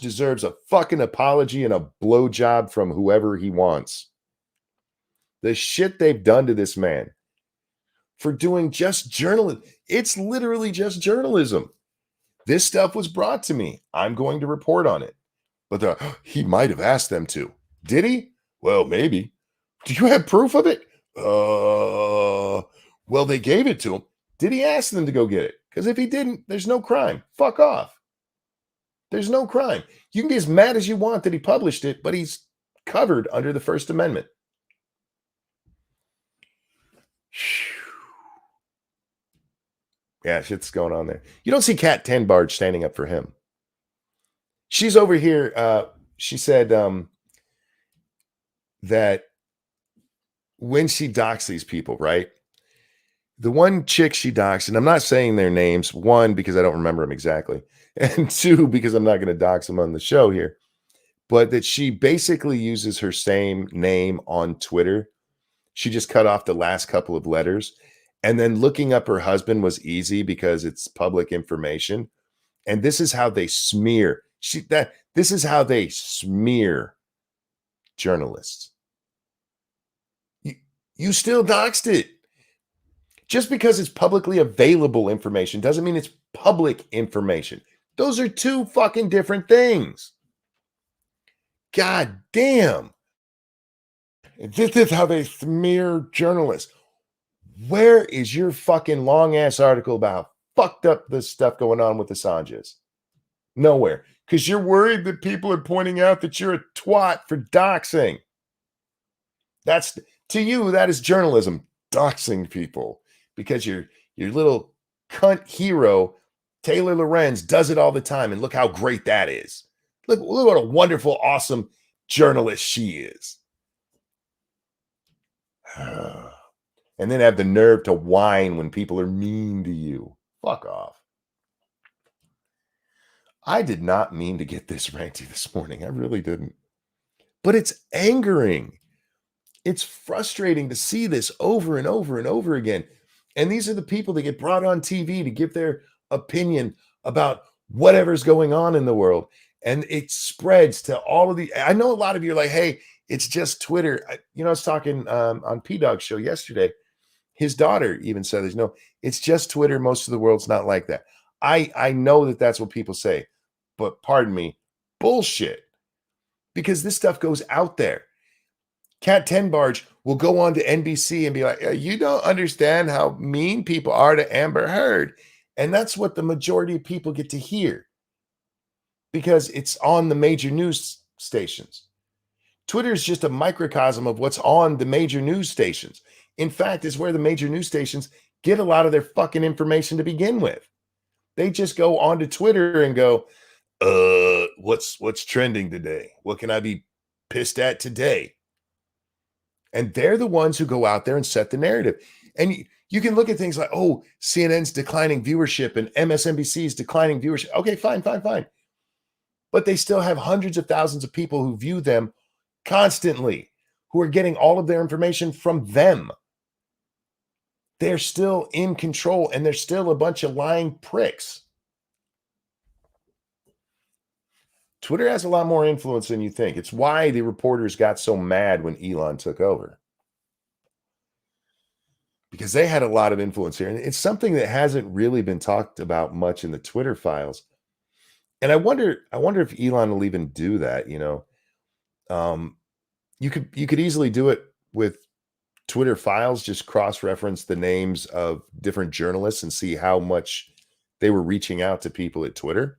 deserves a fucking apology and a blowjob from whoever he wants. The shit they've done to this man for doing just journalism. It's literally just journalism. This stuff was brought to me. I'm going to report on it. But he might have asked them to. Did he? Well, maybe. Do you have proof of it? Well, they gave it to him. Did he ask them to go get it? Because if he didn't, there's no crime. Fuck off. There's no crime. You can be as mad as you want that he published it, but he's covered under the First Amendment. Yeah, shit's going on there. You don't see Cat Tenbarge standing up for him. She's over here. She said that when she doxed these people, right? The one chick she doxed, and I'm not saying their names, one, because I don't remember them exactly, and two, because I'm not going to dox them on the show here, but that she basically uses her same name on Twitter. She just cut off the last couple of letters, And then looking up her husband was easy because it's public information. And this is how they smear. This is how they smear journalists. You still doxed it. Just because it's publicly available information doesn't mean it's public information. Those are two fucking different things. God damn. This is how they smear journalists. Where is your fucking long ass article about how fucked up this stuff going on with Assange? Nowhere. Because you're worried that people are pointing out that you're a twat for doxing. That's, to you, that is journalism, doxing people. Because your little cunt hero, Taylor Lorenz, does it all the time. And look how great that is. Look what a wonderful, awesome journalist she is. And then have the nerve to whine when people are mean to you. Fuck off. I did not mean to get this ranty this morning. I really didn't. But it's angering. It's frustrating to see this over and over and over again. And these are the people that get brought on TV to give their opinion about whatever's going on in the world. And it spreads to all of the, I know a lot of you are like, hey, it's just Twitter. I was talking on P-Dog's show yesterday. His daughter even said, there's no, it's just Twitter. Most of the world's not like that. I know that that's what people say, but pardon me, bullshit. Because this stuff goes out there. Cat Tenbarge will go on to NBC and be like, you don't understand how mean people are to Amber Heard. And that's what the majority of people get to hear because it's on the major news stations. Twitter is just a microcosm of what's on the major news stations. In fact, it's where the major news stations get a lot of their fucking information to begin with. They just go onto Twitter and go, what's trending today? What can I be pissed at today? And they're the ones who go out there and set the narrative. And you can look at things like, oh, CNN's declining viewership and MSNBC's declining viewership. Okay, fine. But they still have hundreds of thousands of people who view them constantly, who are getting all of their information from them. They're still in control, and they're still a bunch of lying pricks. Twitter has a lot more influence than you think. It's why the reporters got so mad when Elon took over. Because they had a lot of influence here. And it's something that hasn't really been talked about much in the Twitter files. And I wonder if Elon will even do that, you could easily do it with Twitter files, just cross-reference the names of different journalists and see how much they were reaching out to people at Twitter.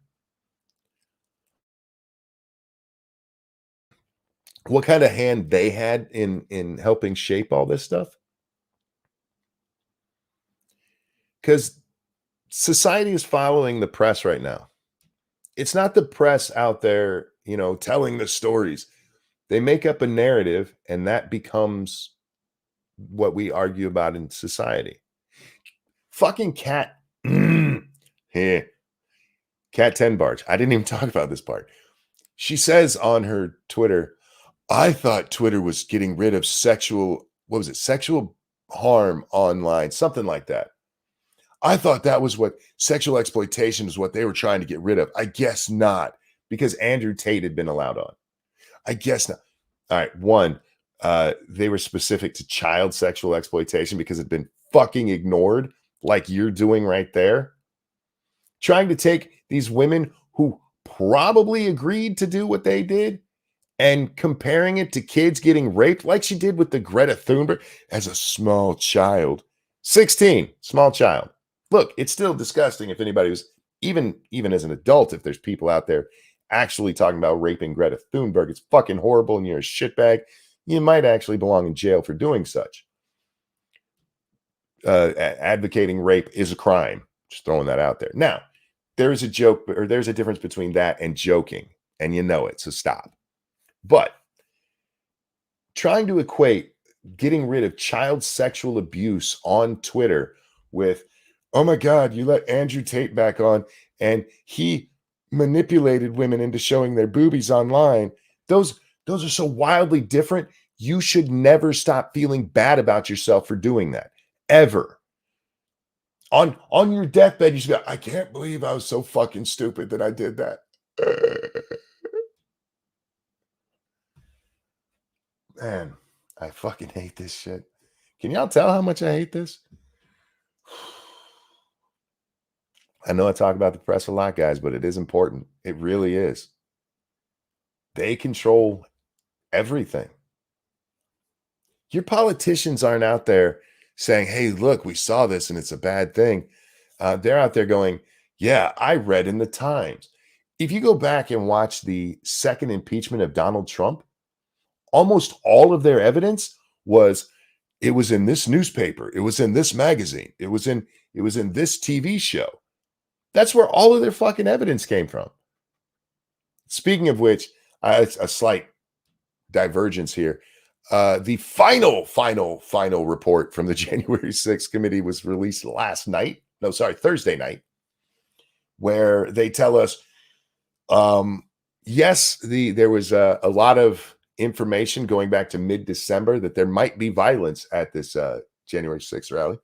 What kind of hand they had in helping shape all this stuff. Because society is following the press right now. It's not the press out there, telling the stories. They make up a narrative, and that becomes what we argue about in society. Fucking Cat Cat Tenbarge. I didn't even talk about this part. She says on her Twitter, I thought Twitter was getting rid of sexual harm online, something like that. I thought that was what sexual exploitation is, what they were trying to get rid of. I guess not, because Andrew Tate had been allowed on. I guess not. All right. One, they were specific to child sexual exploitation because it had been fucking ignored, like you're doing right there. Trying to take these women who probably agreed to do what they did and comparing it to kids getting raped, like she did with the Greta Thunberg as a small child. 16, small child. Look, it's still disgusting if anybody was, even as an adult, if there's people out there actually talking about raping Greta Thunberg, it's fucking horrible and you're a shitbag. You might actually belong in jail for doing such. Advocating rape is a crime. Just throwing that out there. Now, there's a difference between that and joking, and you know it, so stop. But trying to equate getting rid of child sexual abuse on Twitter with, oh my God, you let Andrew Tate back on and he manipulated women into showing their boobies online. Those are so wildly different. You should never stop feeling bad about yourself for doing that, ever. On your deathbed, you should go, I can't believe I was so fucking stupid that I did that. Man, I fucking hate this shit. Can y'all tell how much I hate this? I know I talk about the press a lot, guys, but it is important. It really is. They control everything. Your politicians aren't out there saying, hey, look, we saw this and it's a bad thing. They're out there going, yeah, I read in the Times. If you go back and watch the second impeachment of Donald Trump, almost all of their evidence was it was in this newspaper, it was in this magazine, it was in this TV show. That's where all of their fucking evidence came from. Speaking of which, a slight divergence here. The final report from the January 6th committee was released last night. No, sorry, Thursday night, where they tell us, yes, there was a lot of information going back to mid-December that there might be violence at this January 6th rally.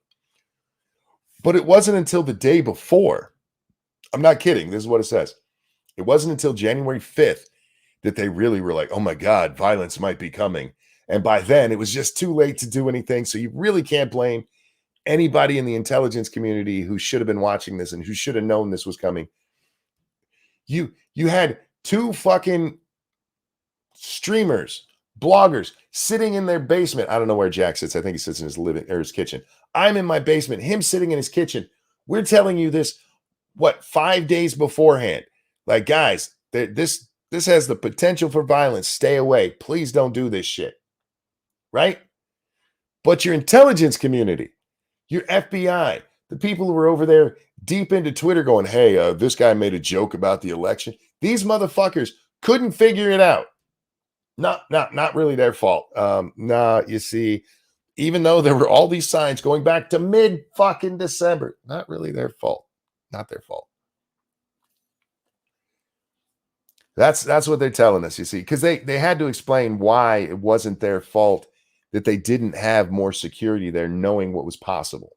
But it wasn't until the day before. I'm not kidding. This is what it says. It wasn't until January 5th that they really were like, oh my God, violence might be coming. And by then, it was just too late to do anything. So you really can't blame anybody in the intelligence community who should have been watching this and who should have known this was coming. You had two fucking streamers, bloggers sitting in their basement. I don't know where Jack sits. I think he sits in his living or his kitchen. I'm in my basement, him sitting in his kitchen. We're telling you this, 5 days beforehand? Like, guys, this has the potential for violence. Stay away. Please don't do this shit. Right? But your intelligence community, your FBI, the people who were over there deep into Twitter going, hey, this guy made a joke about the election. These motherfuckers couldn't figure it out. Not really their fault. You see, even though there were all these signs going back to mid-fucking December, not really their fault. Not their fault. That's what they're telling us, you see, because they had to explain why it wasn't their fault that they didn't have more security there, knowing what was possible.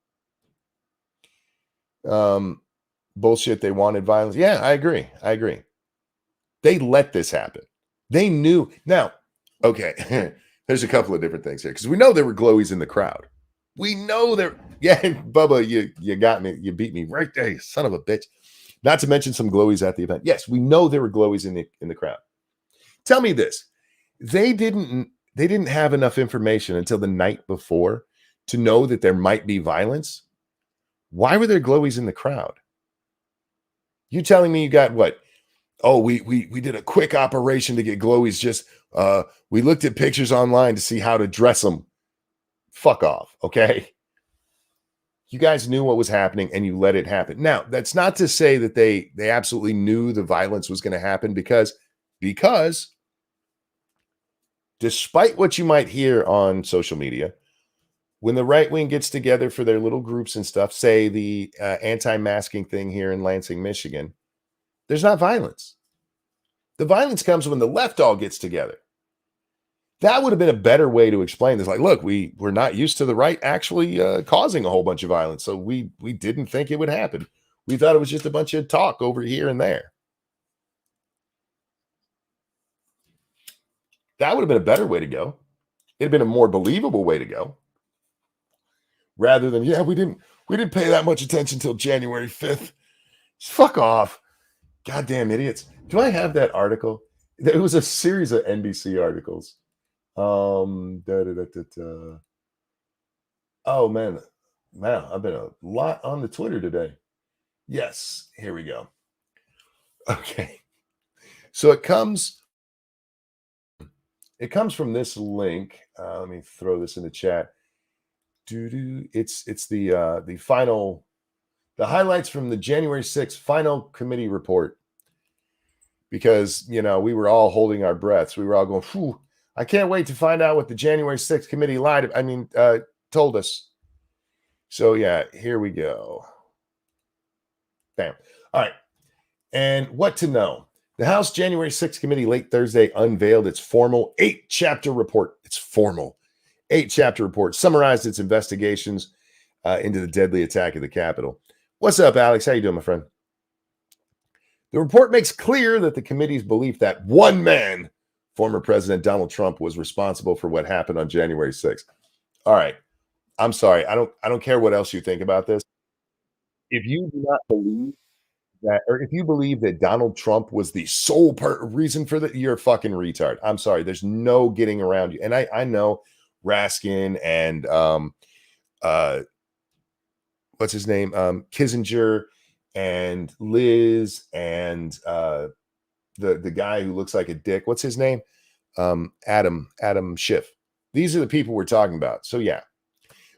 Bullshit, they wanted violence. Yeah, I agree. They let this happen. They knew. Now, okay, there's a couple of different things here because we know there were glowies in the crowd. We know there. Yeah, Bubba, you got me. You beat me right there, you son of a bitch. Not to mention some glowies at the event. Yes, we know there were glowies in the crowd. Tell me this: they didn't have enough information until the night before to know that there might be violence. Why were there glowies in the crowd? You telling me you got what? Oh, we did a quick operation to get glowies. Just we looked at pictures online to see how to dress them. Fuck off, okay? You guys knew what was happening and you let it happen. Now, that's not to say that they absolutely knew the violence was going to happen because despite what you might hear on social media, when the right wing gets together for their little groups and stuff, say the anti-masking thing here in Lansing, Michigan, there's not violence. The violence comes when the left all gets together. That would have been a better way to explain this. Like, look, we're not used to the right actually causing a whole bunch of violence. So we didn't think it would happen. We thought it was just a bunch of talk over here and there. That would have been a better way to go. It'd have been a more believable way to go. Rather than, yeah, we didn't pay that much attention until January 5th. Fuck off. Goddamn idiots. Do I have that article? It was a series of NBC articles. Oh man, wow, I've been a lot on the Twitter today. Yes, here we go. Okay, so it comes from this link. Let me throw this in the chat. It's the final, the highlights from the January 6th final committee report. Because we were all holding our breaths. We were all going, "Phew, I can't wait to find out what the January 6th committee told us." So yeah, here we go. Bam. All right. And what to know. The House January 6th committee late Thursday unveiled its formal 8-chapter report. It's formal. 8-chapter report summarized its investigations into the deadly attack of the Capitol. What's up, Alex? How you doing, my friend? The report makes clear that the committee's belief that one man, former President Donald Trump, was responsible for what happened on January 6th. All right. I'm sorry. I don't care what else you think about this. If you do not believe that, or if you believe that Donald Trump was the sole reason for that, you're a fucking retard. I'm sorry. There's no getting around you. And I know Raskin and what's his name? Kissinger and Liz and the guy who looks like a dick. What's his name? Adam Schiff. These are the people we're talking about. So yeah.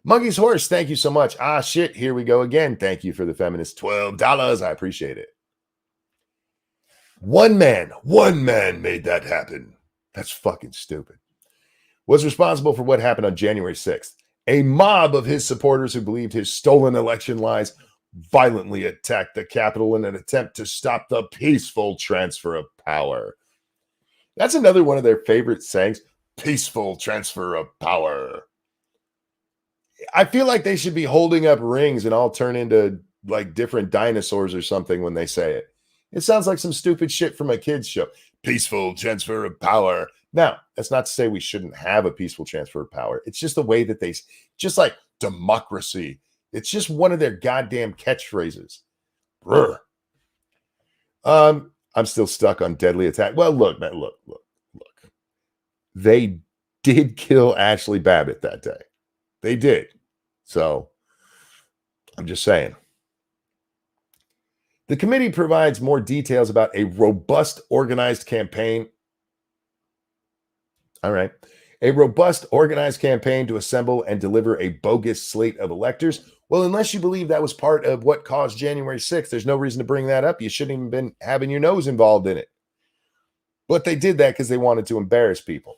Monkey's Horse, thank you so much. Ah, shit, here we go again. Thank you for the feminist $12. I appreciate it. One man made that happen. That's fucking stupid. Was responsible for what happened on January 6th. A mob of his supporters who believed his stolen election lies violently attacked the Capitol in an attempt to stop the peaceful transfer of power. That's another one of their favorite sayings, peaceful transfer of power. I feel like they should be holding up rings and all turn into like different dinosaurs or something when they say it. It sounds like some stupid shit from a kid's show. Peaceful transfer of power. Now, that's not to say we shouldn't have a peaceful transfer of power. It's just the way that they, just like democracy. It's just one of their goddamn catchphrases. Brr. I'm still stuck on deadly attack. Well, look, man, look. They did kill Ashley Babbitt that day. They did. So I'm just saying. The committee provides more details about a robust, organized campaign. All right. A robust, organized campaign to assemble and deliver a bogus slate of electors. Well, unless you believe that was part of what caused January 6th, there's no reason to bring that up. You shouldn't even been having your nose involved in it. But they did that because they wanted to embarrass people.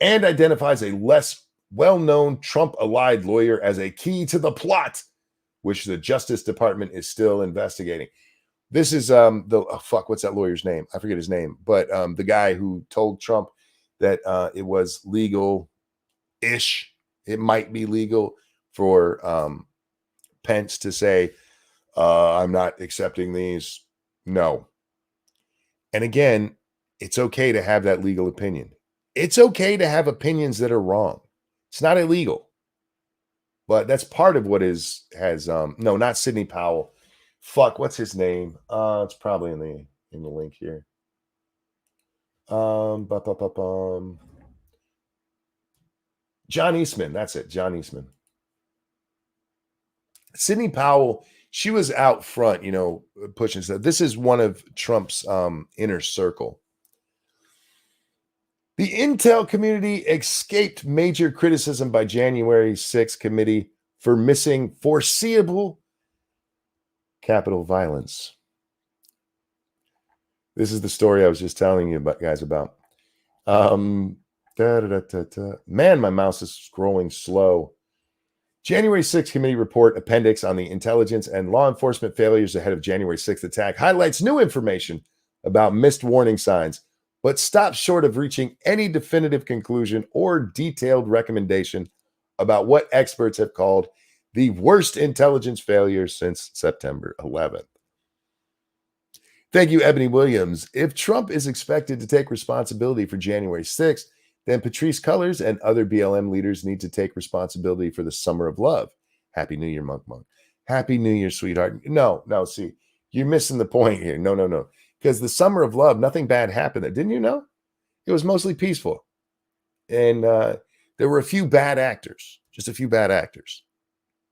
And identifies a less well-known Trump-allied lawyer as a key to the plot, which the Justice Department is still investigating. This is what's that lawyer's name? I forget his name, but the guy who told Trump that it was legal-ish. It might be legal for Pence to say, I'm not accepting these. No. And again, it's okay to have that legal opinion. It's okay to have opinions that are wrong. It's not illegal. But that's part of what no, not Sidney Powell. Fuck, what's his name? It's probably in the link here. John Eastman, that's it. John Eastman. Sidney Powell, she was out front, pushing stuff. This is one of Trump's inner circle. The intel community escaped major criticism by January 6th committee for missing foreseeable Capitol violence. This is the story I was just telling you guys about. Man, my mouse is scrolling slow. January 6th committee report appendix on the intelligence and law enforcement failures ahead of January 6th attack highlights new information about missed warning signs, but stops short of reaching any definitive conclusion or detailed recommendation about what experts have called the worst intelligence failure since September 11th. Thank you, Ebony Williams. If Trump is expected to take responsibility for January 6th, then Patrisse Cullors and other BLM leaders need to take responsibility for the Summer of Love. Happy New Year, Monk. Happy New Year, sweetheart. No, see, you're missing the point here. No. Because the Summer of Love, nothing bad happened there. Didn't you know? It was mostly peaceful. And there were a few bad actors, just a few bad actors.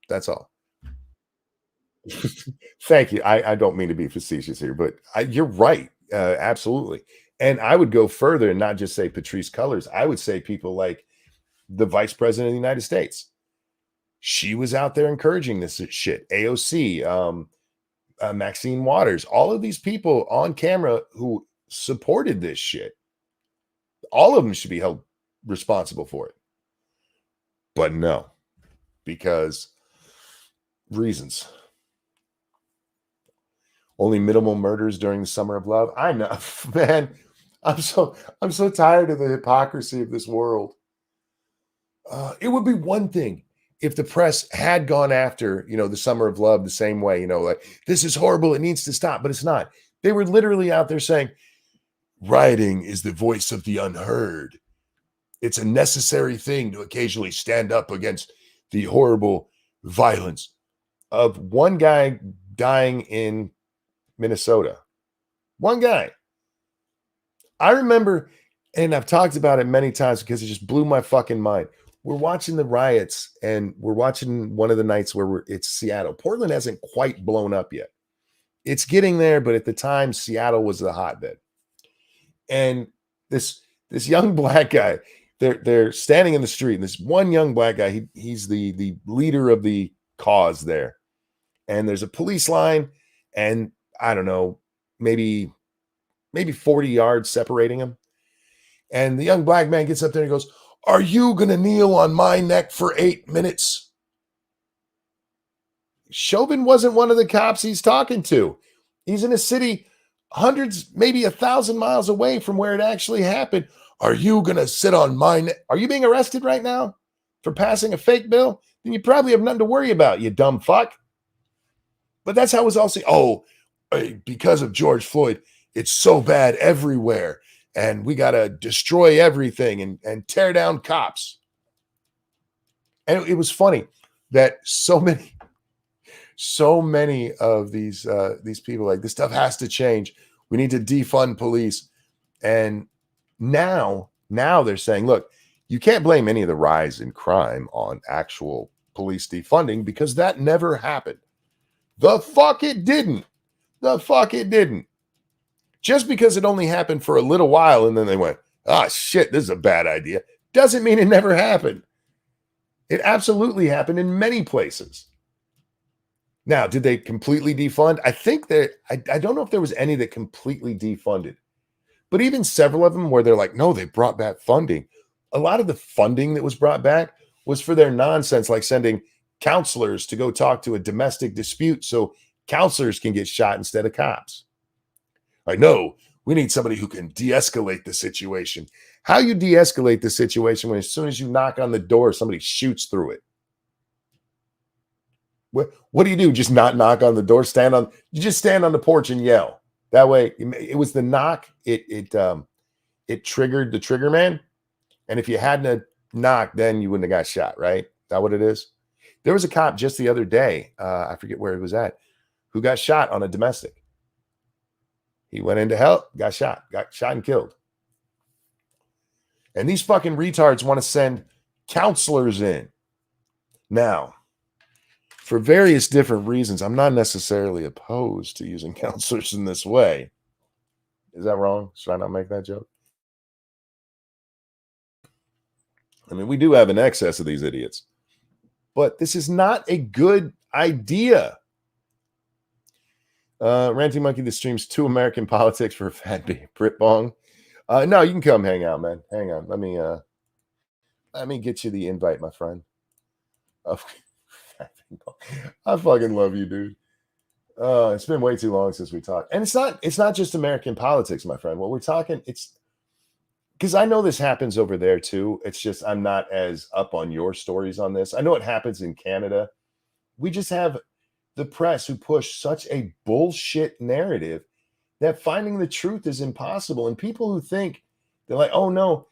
That's all. Thank you. I don't mean to be facetious here, but you're right. Absolutely. And I would go further and not just say Patrisse Cullors. I would say people like the Vice President of the United States. She was out there encouraging this shit. AOC, Maxine Waters, all of these people on camera who supported this shit. All of them should be held responsible for it. But no, because reasons. Only minimal murders during the Summer of Love. I know, man. I'm so tired of the hypocrisy of this world. It would be one thing if the press had gone after, the Summer of Love the same way, like, this is horrible, it needs to stop, but it's not. They were literally out there saying, rioting is the voice of the unheard. It's a necessary thing to occasionally stand up against the horrible violence of one guy dying in Minnesota. One guy. I remember, and I've talked about it many times because it just blew my fucking mind. We're watching the riots, and we're watching one of the nights where it's Seattle. Portland hasn't quite blown up yet. It's getting there, but at the time, Seattle was the hotbed. And this young black guy, they're standing in the street, and this one young black guy, he's the leader of the cause there. And there's a police line, and I don't know, maybe 40 yards separating him. And the young black man gets up there and goes, "Are you going to kneel on my neck for 8 minutes?" Chauvin wasn't one of the cops he's talking to. He's in a city hundreds, maybe 1,000 miles away from where it actually happened. "Are you going to sit on my neck? Are you being arrested right now for passing a fake bill? Then you probably have nothing to worry about, you dumb fuck." But that's how it was all seen. "Oh, because of George Floyd, it's so bad everywhere. And we got to destroy everything and tear down cops." And it was funny that so many of these people, like, this stuff has to change. We need to defund police. And now they're saying, look, you can't blame any of the rise in crime on actual police defunding, because that never happened. The fuck it didn't. Just because it only happened for a little while and then they went, "Ah, shit, this is a bad idea," doesn't mean it never happened. It absolutely happened in many places. Now, did they completely defund? I think that I don't know if there was any that completely defunded, but even several of them where they're like, no, they brought back funding. A lot of the funding that was brought back was for their nonsense, like sending counselors to go talk to a domestic dispute so counselors can get shot instead of cops. Like, no, we need somebody who can de-escalate the situation. How you de-escalate the situation when as soon as you knock on the door, somebody shoots through it? What do you do? Just not knock on the door? You just stand on the porch and yell. That way, it was the knock. It triggered the trigger man. And if you hadn't knocked, then you wouldn't have got shot, right? Is that what it is? There was a cop just the other day, I forget where he was at, who got shot on a domestic. He went in to help, got shot and killed. And these fucking retards want to send counselors in. Now, for various different reasons, I'm not necessarily opposed to using counselors in this way. Is that wrong? Should I not make that joke? I mean, we do have an excess of these idiots, but this is not a good idea. Ranting Monkey that streams 2 American politics for a fat Brit Bong. No, you can come hang out, man. Hang on. Let me get you the invite, my friend. I fucking love you, dude. It's been way too long since we talked. And it's not just American politics, my friend. What we're talking, it's because I know this happens over there too. It's just I'm not as up on your stories on this. I know it happens in Canada. We just have the press who push such a bullshit narrative that finding the truth is impossible. And people who think they're like, oh no,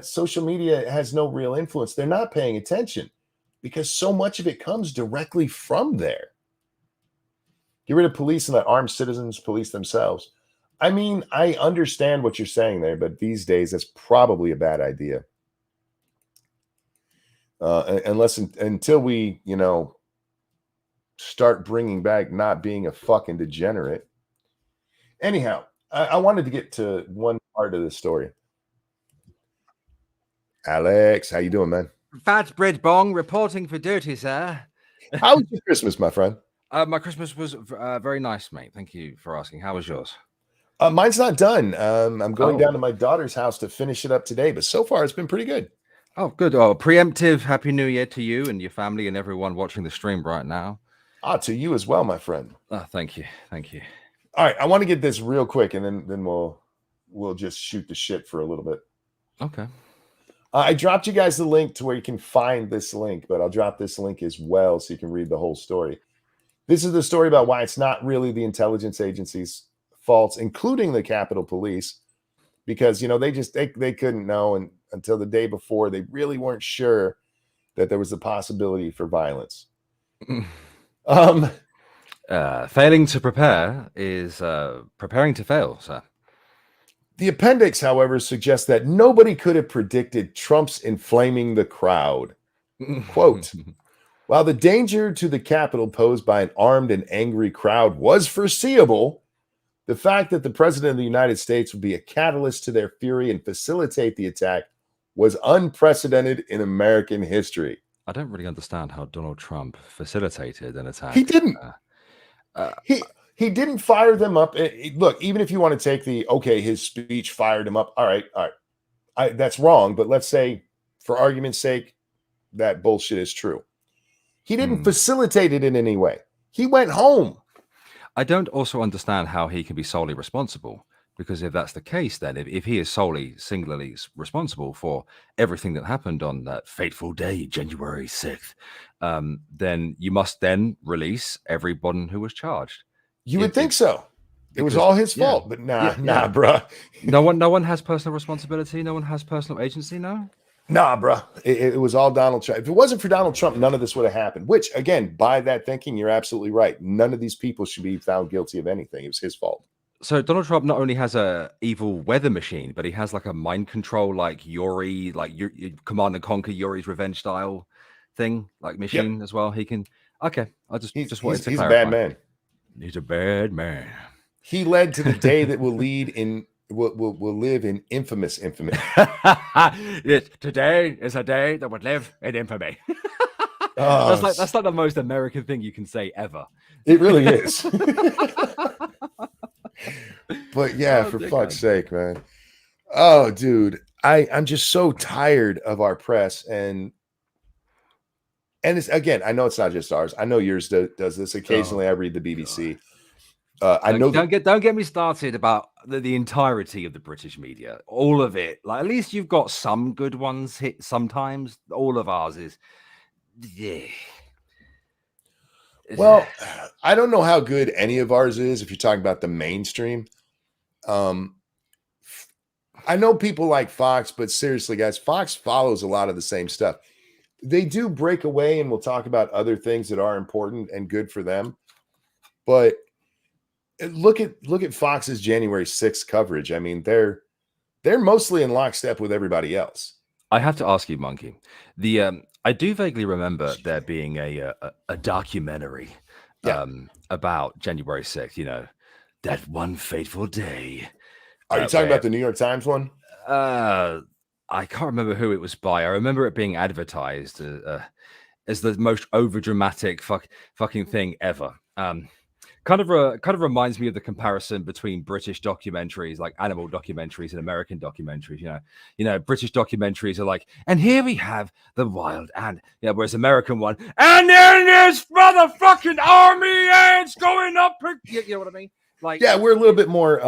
social media has no real influence. They're not paying attention because so much of it comes directly from there. Get rid of police and let armed citizens police themselves. I mean, I understand what you're saying there, but these days that's probably a bad idea. Until we, start bringing back not being a fucking degenerate. Anyhow, I wanted to get to one part of the story. Alex, how you doing, man? Fat Bread Bong reporting for duty, sir. How was your Christmas, my friend? My Christmas was very nice, mate. Thank you for asking. How was yours? Mine's not done. I'm going down to my daughter's house to finish it up today, but so far it's been pretty good. Oh, good. Oh, preemptive Happy New Year to you and your family and everyone watching the stream right now. To you as well, my friend. Oh, thank you. All right, I want to get this real quick, and then we'll just shoot the shit for a little bit. Okay. I dropped you guys the link to where you can find this link, but I'll drop this link as well so you can read the whole story. This is the story about why it's not really the intelligence agency's faults, including the Capitol Police, because they couldn't know, and until the day before, they really weren't sure that there was a possibility for violence. Failing to prepare is preparing to fail, sir. The appendix, however, suggests that nobody could have predicted Trump's inflaming the crowd. Quote, while the danger to the Capitol posed by an armed and angry crowd was foreseeable, the fact that the President of the United States would be a catalyst to their fury and facilitate the attack was unprecedented in American history. I don't really understand how Donald Trump facilitated an attack. He didn't. He didn't fire them up. Look, even if you want to take his speech fired him up. All right. That's wrong. But let's say, for argument's sake, that bullshit is true. He didn't facilitate it in any way. He went home. I don't also understand how he can be solely responsible, because if that's the case, then if he is singularly responsible for everything that happened on that fateful day, January 6th, then you must then release everyone who was charged. You would think so. It was all his fault, but nah, bruh. No one has personal responsibility. No one has personal agency. No. Nah, bruh. It was all Donald Trump. If it wasn't for Donald Trump, none of this would have happened. Which, again, by that thinking, you're absolutely right. None of these people should be found guilty of anything. It was his fault. So Donald Trump not only has a evil weather machine, but he has like a mind control, like Yuri, like your Command and Conquer, Yuri's Revenge style thing, like machine as well. He can. Okay, I just wanted to clarify. He's a bad man. He's a bad man. He led to the day that will live in infamous infamy. Yes, today is a day that would live in infamy. That's like the most American thing you can say ever. It really is. But yeah, for fuck's sake, man. Oh, dude, I'm just so tired of our press, and it's, again, I know it's not just ours. I know yours does this. Occasionally, I read the BBC. Don't get me started about the entirety of the British media, all of it. Like, at least you've got some good ones hit sometimes. All of ours is, yeah. Well, I don't know how good any of ours is if you're talking about the mainstream. I know people like Fox, but seriously, guys, Fox follows a lot of the same stuff. They do break away, and we'll talk about other things that are important and good for them. But look at Fox's January 6th coverage. I mean, they're mostly in lockstep with everybody else. I have to ask you, Monkey. I do vaguely remember there being a documentary about January 6th. You know, that one fateful day. Are you talking about the New York Times one? I can't remember who it was by. I remember it being advertised as the most overdramatic fucking thing ever. Kind of reminds me of the comparison between British documentaries, like animal documentaries, and American documentaries. You know, British documentaries are like, and here we have the wild and whereas American one, and then there's motherfucking army ants going up. You know what I mean? Like, yeah, we're a little bit more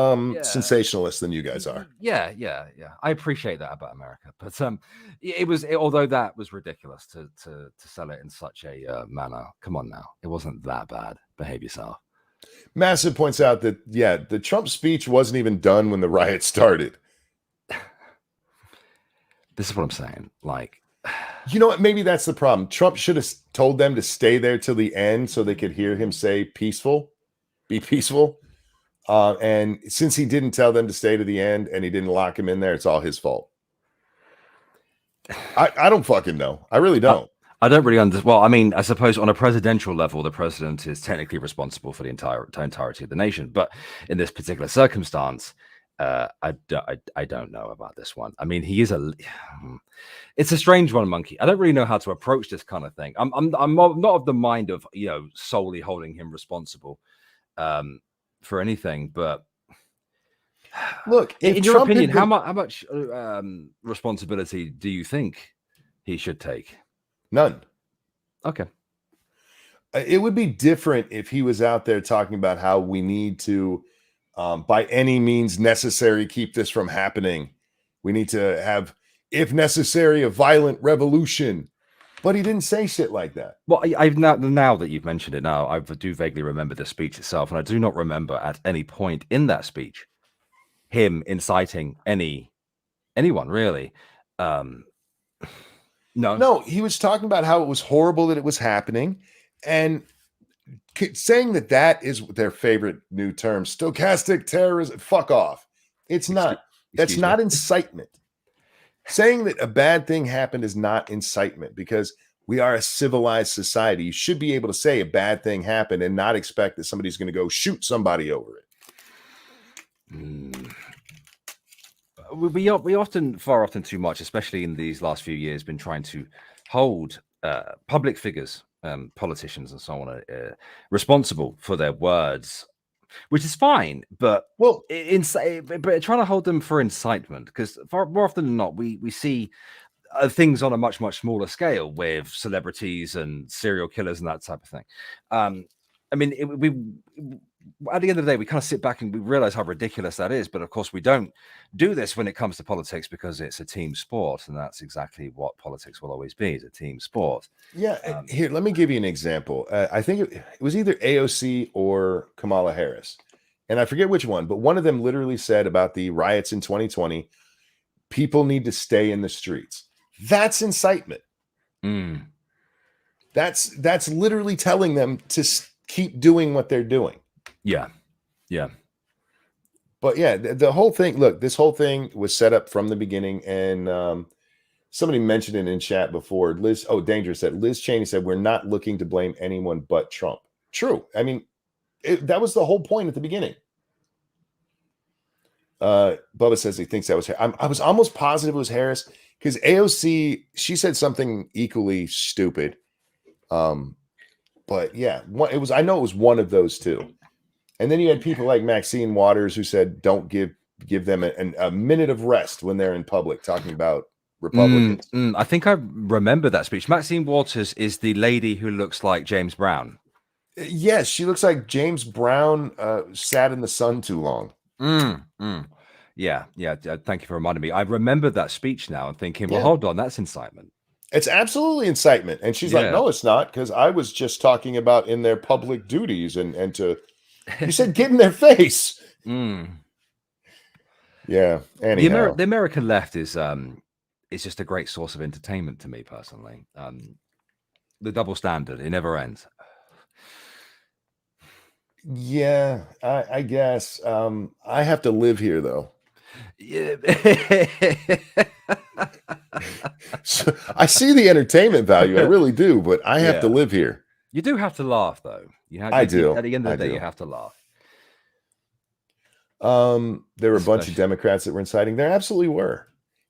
sensationalist than you guys are. Yeah. I appreciate that about America, but although that was ridiculous to sell it in such a manner. Come on now, it wasn't that bad. Behave yourself. Massive points out that the Trump speech wasn't even done when the riot started. This is what I'm saying. Like, you know what? Maybe that's the problem. Trump should have told them to stay there till the end so they could hear him say be peaceful. And since he didn't tell them to stay to the end and he didn't lock him in there, it's all his fault. I don't fucking know. I really don't. I don't really understand. Well, I mean, I suppose on a presidential level, the president is technically responsible for the entirety of the nation. But in this particular circumstance, I don't know about this one. I mean, it's a strange one, Monkey. I don't really know how to approach this kind of thing. I'm not of the mind of solely holding him responsible for anything. But look, in your opinion, how much responsibility do you think he should take? None. Okay. It would be different if he was out there talking about how we need to, by any means necessary, keep this from happening. We need to have if necessary, a violent revolution. But he didn't say shit like that. Well, I've now that you've mentioned it, now I do vaguely remember the speech itself, and I do not remember at any point in that speech him inciting anyone really. No, he was talking about how it was horrible that it was happening, and saying that is their favorite new term, stochastic terrorism. Fuck off. It's not. That's not incitement. Saying that a bad thing happened is not incitement, because we are a civilized society. You should be able to say a bad thing happened and not expect that somebody's going to go shoot somebody over it. We often, far often too much, especially in these last few years, been trying to hold public figures, politicians and so on, responsible for their words, which is fine, but Well, but trying to hold them for incitement, because far more often than not, we see things on a much smaller scale with celebrities and serial killers and that type of thing. I mean, we at the end of the day, we kind of sit back and we realize how ridiculous that is. But of course, we don't do this when it comes to politics, because it's a team sport, and that's exactly what politics will always be: is a team sport. Yeah. Here, let me give you an example. I think it was either AOC or Kamala Harris, and I forget which one, but one of them literally said about the riots in 2020, people need to stay in the streets. That's incitement. That's literally telling them to keep doing what they're doing. Yeah. But yeah, the whole thing, look, this whole thing was set up from the beginning. And somebody mentioned it in chat before. Dangerous said, Liz Cheney said, we're not looking to blame anyone but Trump. True. I mean, that was the whole point at the beginning. Bubba says he thinks that was I was almost positive it was Harris, because AOC, she said something equally stupid. But yeah, I know it was one of those two. And then you had people like Maxine Waters who said, don't give them a minute of rest when they're in public talking about Republicans. I think I remember that speech. Maxine Waters is the lady who looks like James Brown. Yes, she looks like James Brown sat in the sun too long. Yeah. Thank you for reminding me. I remember that speech now and thinking, well, hold on, that's incitement. It's absolutely incitement. And she's like, no, it's not, because I was just talking about in their public duties and to, you said get in their face. Yeah. Anyhow. The American left is just a great source of entertainment to me personally. The double standard, it never ends. Yeah, I guess. I have to live here though. Yeah. So I see the entertainment value, I really do, but I have to live here. You do have to laugh, though. I do. At the end of the day, you have to laugh. There were a bunch of Democrats that were inciting. There absolutely were,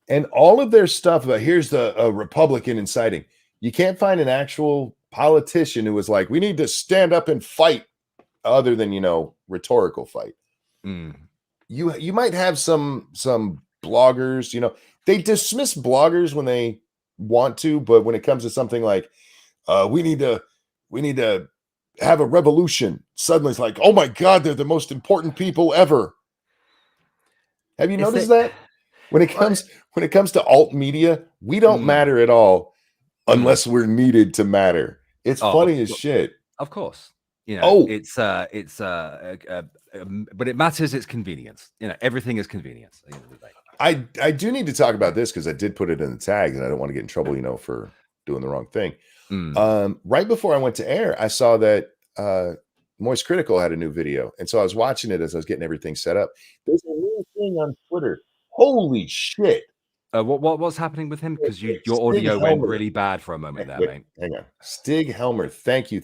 and all of their stuff about here's a Republican inciting. You can't find an actual politician who was like, we need to stand up and fight, other than rhetorical fight. You might have some bloggers, they dismiss bloggers when they want to, but when it comes to something like we need to have a revolution, suddenly it's like, oh my God, they're the most important people ever. Have you noticed that? When it comes to alt media, we don't matter at all unless we're needed to matter. It's funny as shit. Of course. It's but it matters. It's convenience. Everything is convenience at the end of the day. I do need to talk about this because I did put it in the tags and I don't want to get in trouble, for doing the wrong thing. Right before I went to air, I saw that Moist Critical had a new video. And so I was watching it as I was getting everything set up. There's a new thing on Twitter. Holy shit. What's happening with him? Because your audio went really bad for a moment there, mate. Hang on. Stig Helmer, thank you.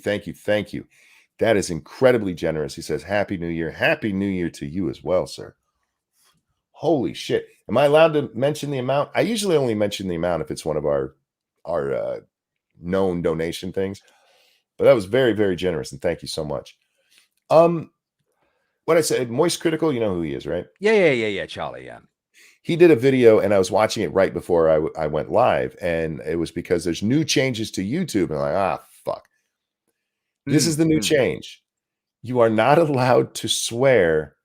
That is incredibly generous. He says, Happy New Year. Happy New Year to you as well, sir. Holy shit. Am I allowed to mention the amount? I usually only mention the amount if it's one of our known donation things. But that was very, very generous. And thank you so much. What I said, Moist Critical, you know who he is, right? Yeah. Charlie, yeah. He did a video and I was watching it right before I went live. And it was because there's new changes to YouTube. And I'm like, fuck. This is the new change. You are not allowed to swear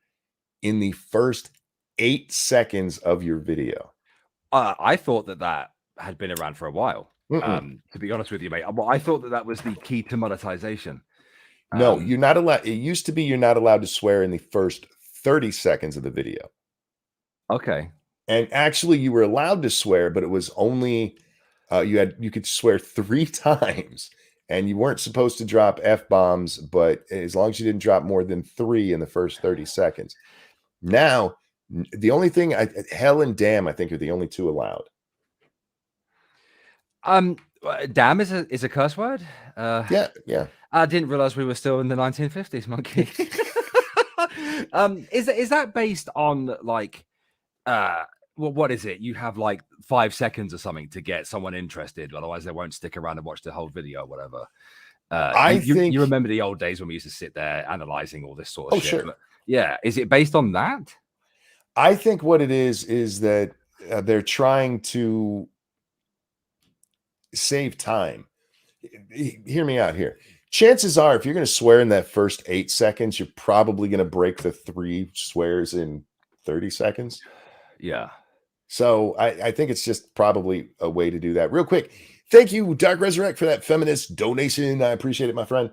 in the first 8 seconds of your video. I thought that had been around for a while. To be honest with you, mate. Well, I thought that was the key to monetization. No, you're not allowed. It used to be you're not allowed to swear in the first 30 seconds of the video. Okay. And actually, you were allowed to swear, but it was only you could swear 3 times, and you weren't supposed to drop F-bombs, but as long as you didn't drop more than 3 in the first 30 seconds. Now, the only thing hell and damn, I think, are the only 2 allowed. Damn is a curse word. Yeah. I didn't realize we were still in the 1950s, monkey. Is that based on like well, what is it? You have like 5 seconds or something to get someone interested, otherwise they won't stick around and watch the whole video or whatever. I think you remember the old days when we used to sit there analyzing all this sort of shit. Sure. But yeah, is it based on that? I think what it is that they're trying to save time. Hear me out here. Chances are, if you're going to swear in that first 8 seconds, you're probably going to break the 3 swears in 30 seconds. Yeah. So I think it's just probably a way to do that. Real quick, thank you, Dark Resurrect, for that feminist donation. I appreciate it, my friend.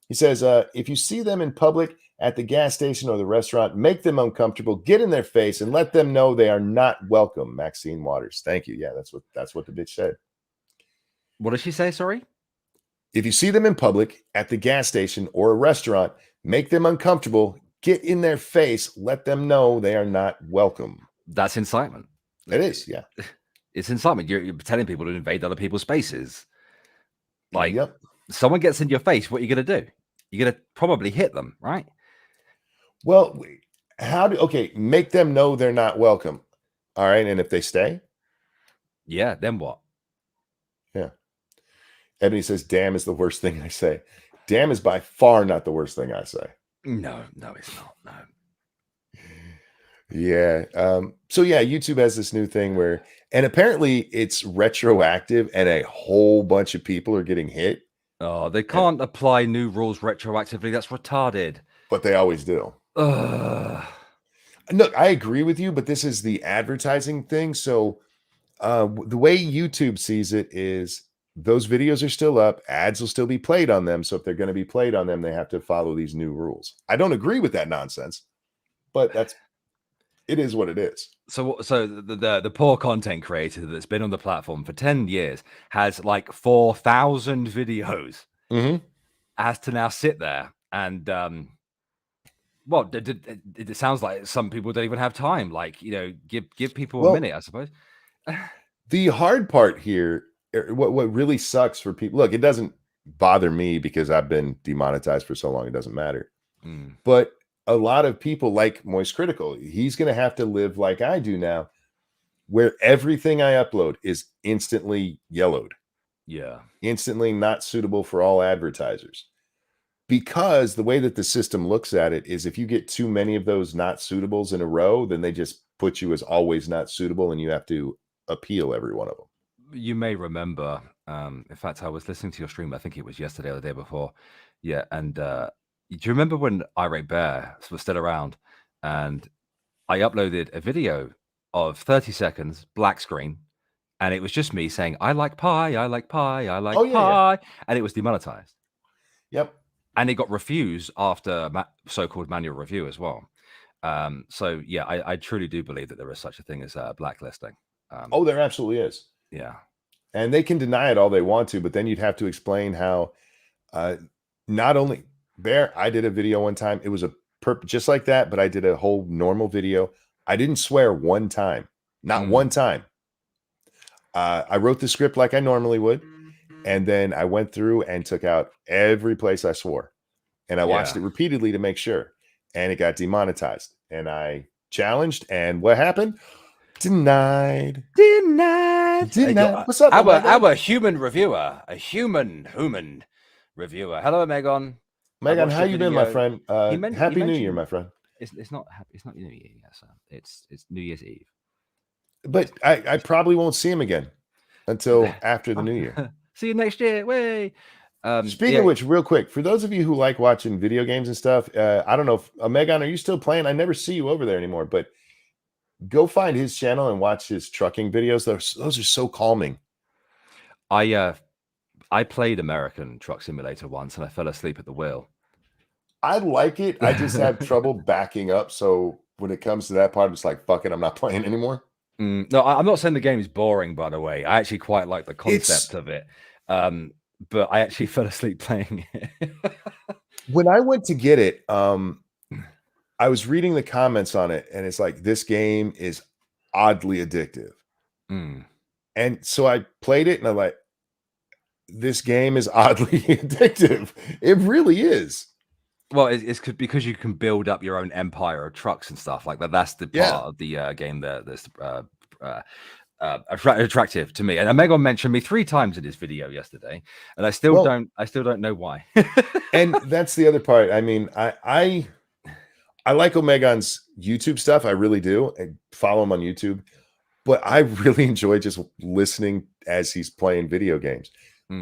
He says, if you see them in public at the gas station or the restaurant, make them uncomfortable, get in their face, and let them know they are not welcome. Maxine Waters. Thank you. Yeah, that's what the bitch said. What did she say? Sorry? If you see them in public at the gas station or a restaurant, make them uncomfortable, get in their face, let them know they are not welcome. That's incitement. It is, yeah. It's incitement. You're telling people to invade other people's spaces. Like, yep. Someone gets in your face, what are you going to do? You're going to probably hit them, right? Well, make them know they're not welcome. All right. And if they stay? Yeah, then what? Yeah. Ebony says, damn is the worst thing I say. Damn is by far not the worst thing I say. No, it's not. No. Yeah. So yeah, YouTube has this new thing where, and apparently it's retroactive and a whole bunch of people are getting hit. Oh, they can't apply new rules retroactively. That's retarded. But they always do. No, I agree with you, but this is the advertising thing. So the way YouTube sees it is those videos are still up. Ads will still be played on them. So if they're going to be played on them, they have to follow these new rules. I don't agree with that nonsense, but it is what it is. So the poor content creator that's been on the platform for 10 years has like 4,000 videos. Has to now sit there and well, it sounds like some people don't even have time. Like, give people a minute, I suppose. The hard part here, what really sucks for people, look, it doesn't bother me because I've been demonetized for so long, it doesn't matter. But a lot of people like Moist Critical, he's going to have to live like I do now, where everything I upload is instantly yellowed. Yeah. Instantly not suitable for all advertisers. Because the way that the system looks at it is if you get too many of those not suitables in a row, then they just put you as always not suitable and you have to appeal every one of them. You may remember, in fact, I was listening to your stream, I think it was yesterday or the day before. Yeah, and do you remember when Irate Bear was still around and I uploaded a video of 30 seconds, black screen, and it was just me saying, I like pie, I like pie, I like pie, and it was demonetized. Yep. And it got refused after so-called manual review as well. So yeah, I truly do believe that there is such a thing as blacklisting. There absolutely is. Yeah. And they can deny it all they want to, but then you'd have to explain how not only Bear, I did a video one time. It was just like that, but I did a whole normal video. I didn't swear one time, not one time. I wrote the script like I normally would. And then I went through and took out every place I swore. And I watched it repeatedly to make sure. And it got demonetized. And I challenged. And what happened? Denied. What's up? Our human reviewer. A human reviewer. Hello, Megan. Megan, how you been, my friend? Happy New Year, my friend. It's not New Year yet, so it's New Year's Eve. But I probably won't see him again until after the New Year. See you next year. Way. Speaking of which, real quick, for those of you who like watching video games and stuff, I don't know if Megan, are you still playing? I never see you over there anymore, but Go find his channel and watch his trucking videos. Those are so calming. I played American Truck Simulator once, and I fell asleep at the wheel. I like it. I just have trouble backing up. So when it comes to that part, I'm just like, fuck it, I'm not playing anymore. No, I'm not saying the game is boring, by the way. I actually quite like the concept of it. But I actually fell asleep playing it. When I went to get it, I was reading the comments on it, and it's like, this game is oddly addictive. And so I played it, and I'm like, this game is oddly addictive. It really is. Well, it's because you can build up your own empire of trucks and stuff like that. That's the part of the game that's attractive to me. And Megan mentioned me 3 times in his video yesterday, and I still don't know why. And that's the other part. I mean, I like Omegon's YouTube stuff. I really do. I follow him on YouTube, but I really enjoy just listening as he's playing video games.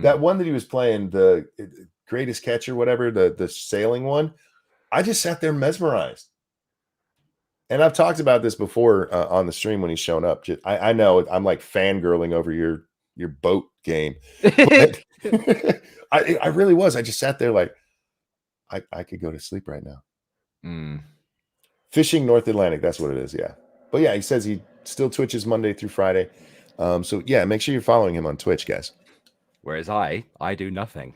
That one that he was playing, the Greatest Catch or whatever, the sailing one, I just sat there mesmerized. And I've talked about this before on the stream when he's shown up. I know I'm like fangirling over your boat game, but I really was. I just sat there like I could go to sleep right now. Fishing North Atlantic, that's what it is. Yeah, but yeah, he says he still Twitches Monday through Friday. So yeah, make sure you're following him on Twitch, guys. Whereas I do nothing.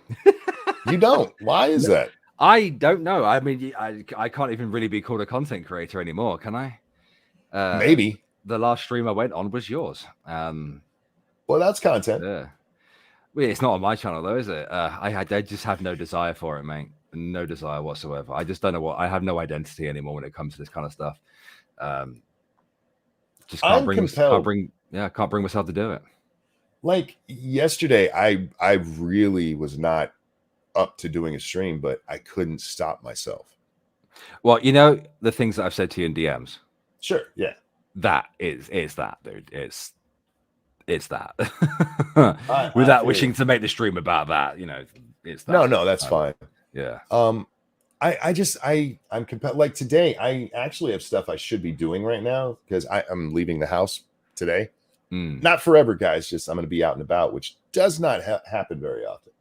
You don't. Why is that? I don't know. I mean, I can't even really be called a content creator anymore, can I? Maybe. The last stream I went on was yours. Well, that's content. Yeah. Well, it's not on my channel though, is it? I just have no desire for it, mate. No desire whatsoever. I just don't know what. I have no identity anymore when it comes to this kind of stuff. Just can't bring myself to do it. Like yesterday, I really was not up to doing a stream, but I couldn't stop myself. Well, you know the things that I've said to you in DMs. Sure, yeah. That is that, dude. It's that. Without wishing to make the stream about that, you know, it's that. No, that's fine. Yeah. I'm compelled. Like today, I actually have stuff I should be doing right now because I'm leaving the house today. Not forever, guys. Just I'm going to be out and about, which does not happen very often.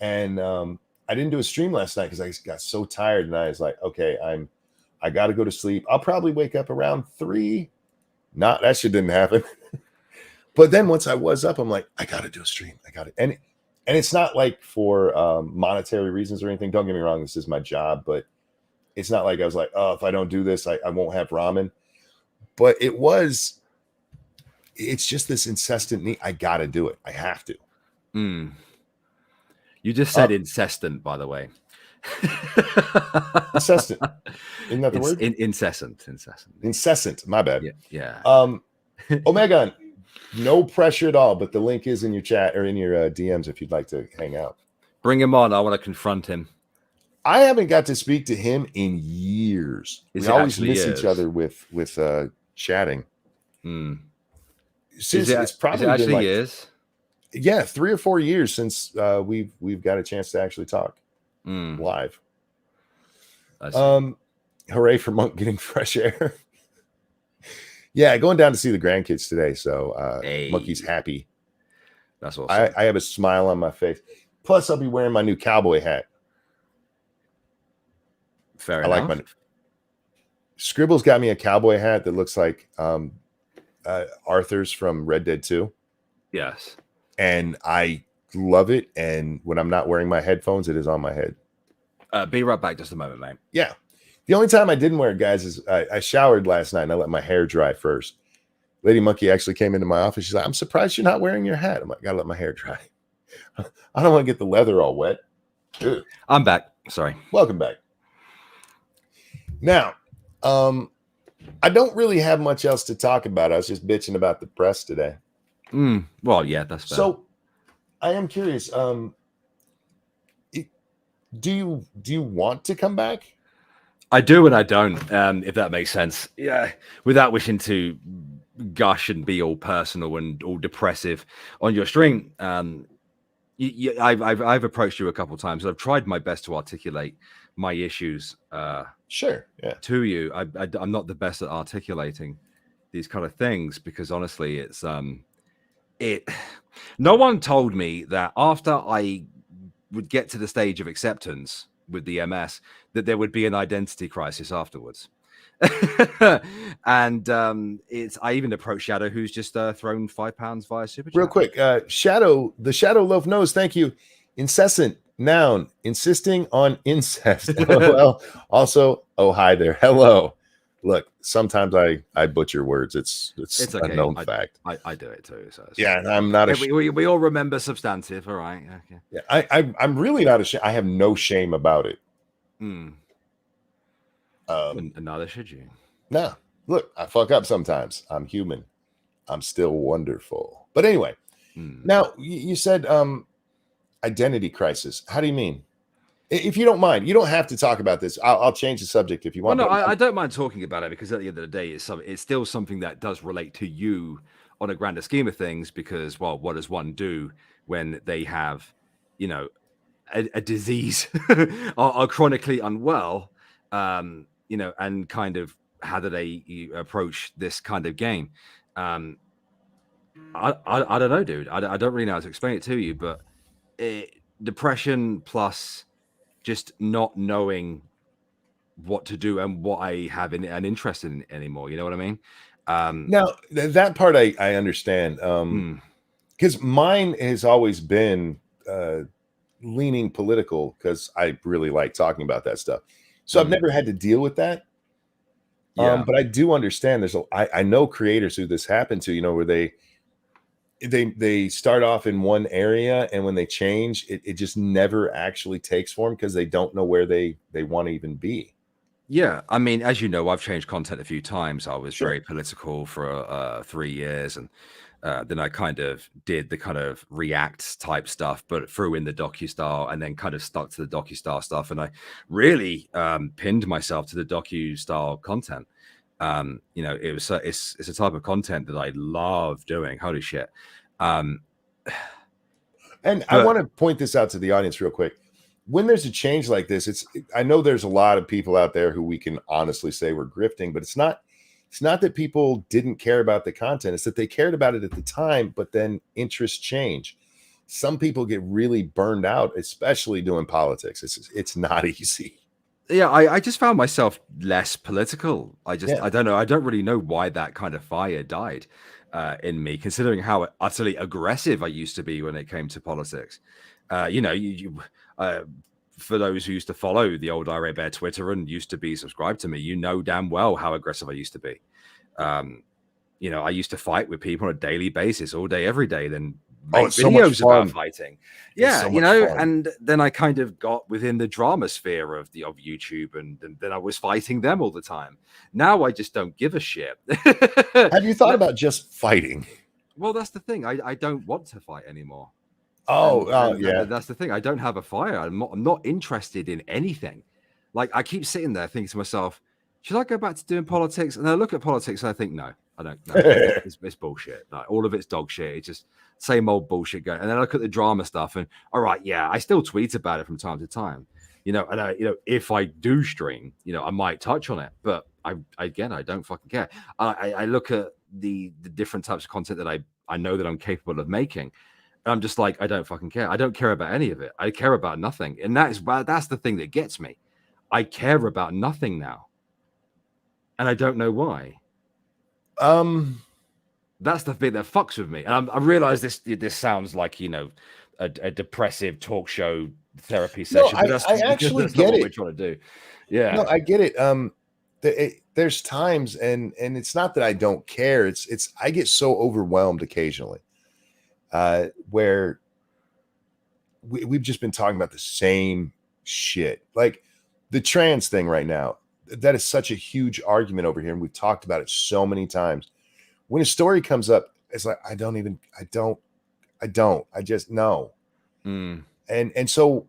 And I didn't do a stream last night because I got so tired, and I was like, okay, I got to go to sleep. I'll probably wake up around 3. That shit didn't happen. But then once I was up, I'm like, I got to do a stream. I got it. And it's not like for monetary reasons or anything. Don't get me wrong. This is my job, but it's not like I was like, oh, if I don't do this, I won't have ramen. But it's just this incessant need. I got to do it. I have to. You just said incessant, by the way. Incessant. Isn't that the word? Incessant. My bad. Yeah. Omegon, no pressure at all, but the link is in your chat or in your DMs if you'd like to hang out. Bring him on. I want to confront him. I haven't got to speak to him in years. We always miss each other with chatting. It's probably been like years. Yeah, 3 or 4 years since we've got a chance to actually talk live. Hooray for Monk getting fresh air. Yeah, going down to see the grandkids today, so Monkey's happy. That's awesome. I have a smile on my face. Plus, I'll be wearing my new cowboy hat. Fair enough. Like Scribble's got me a cowboy hat that looks like Arthur's from Red Dead 2. Yes. And I love it. And when I'm not wearing my headphones, it is on my head. Be right back just a moment, mate. Yeah. The only time I didn't wear it, guys, is I showered last night and I let my hair dry first. Lady Monkey actually came into my office. She's like, I'm surprised you're not wearing your hat. I'm like, gotta let my hair dry. I don't want to get the leather all wet. Ugh. I'm back. Sorry. Welcome back. Now, I don't really have much else to talk about. I was just bitching about the press today. Well, yeah, that's fair. So I am curious. Do you want to come back? I do and I don't, if that makes sense. Yeah, without wishing to gush and be all personal and all depressive on your stream. I've approached you a couple of times. I've tried my best to articulate my issues. Sure. Yeah. To you, I'm not the best at articulating these kind of things, because honestly, it's it. No one told me that after I would get to the stage of acceptance with the MS, that there would be an identity crisis afterwards. And it's I even approached Shadow, who's just thrown £5 via super Real chat. quick, the Shadow Loaf knows. Thank you. Incessant noun, insisting on incest. LOL. Also, oh hi there. Hello. Look, sometimes I butcher words. It's okay. a known fact. I do it too. So yeah, I'm not. We all remember substantive. All right. Okay. Yeah, I'm really not ashamed. I have no shame about it. And neither should you. Nah, look, I fuck up sometimes. I'm human. I'm still wonderful. But anyway, now you said identity crisis. How do you mean? If you don't mind, you don't have to talk about this. I'll change the subject if you want. Well, no, I don't mind talking about it, because at the end of the day, it's still something that does relate to you on a grander scheme of things. Because, well, what does one do when they have, a disease, are chronically unwell, and kind of how do they approach this kind of game? I don't know, dude. I don't really know how to explain it to you, but depression plus just not knowing what to do and what I have an interest in anymore. You know what I mean? Now that part I understand. Because mine has always been leaning political, because I really like talking about that stuff. So I've never had to deal with that. Yeah. But I do understand I know creators who this happened to, where they start off in one area, and when they change, it just never actually takes form, because they don't know where they want to even be. Yeah, I mean, as you know, I've changed content a few times. I was Sure. very political for 3 years, and then I kind of did the kind of React type stuff, but threw in the docu-style, and then kind of stuck to the docu-style stuff. And I really pinned myself to the docu-style content. It's a type of content that I love doing. Holy shit. And I want to point this out to the audience real quick. When there's a change like this, I know there's a lot of people out there who we can honestly say we're grifting, but it's not that people didn't care about the content. It's that they cared about it at the time, but then interests change. Some people get really burned out, especially doing politics. It's not easy. Yeah, I just found myself less political. I don't know. I don't really know why that kind of fire died in me, considering how utterly aggressive I used to be when it came to politics. For those who used to follow the old IRA Bear Twitter and used to be subscribed to me, you know damn well how aggressive I used to be. I used to fight with people on a daily basis, all day, every day, then make videos about fighting. Yeah, and then I kind of got within the drama sphere of YouTube, and then I was fighting them all the time. Now I just don't give a shit. Have you thought about just fighting? Well, that's the thing. I don't want to fight anymore. Yeah. That's the thing. I don't have a fire. I'm not interested in anything. Like, I keep sitting there thinking to myself, should I go back to doing politics? And I look at politics and I think, no, I don't. No, it's bullshit. Like, all of it's dog shit. It's just same old bullshit going. And then I look at the drama stuff, and all right, yeah, I still tweet about it from time to time. And if I do stream, I might touch on it, but I don't fucking care. I look at the different types of content that I know that I'm capable of making. I'm just like, I don't fucking care. I don't care about any of it. I care about nothing. And that's the thing that gets me. I care about nothing now. And I don't know why. That's the bit that fucks with me. And I realize this sounds like, a depressive talk show therapy session. No, but I actually get it. We're trying to do. Yeah. No, I get it. There's times, and it's not that I don't care. It's I get so overwhelmed occasionally. Where we've just been talking about the same shit, like the trans thing right now. That is such a huge argument over here, and we've talked about it so many times. When a story comes up, it's like I just know. And so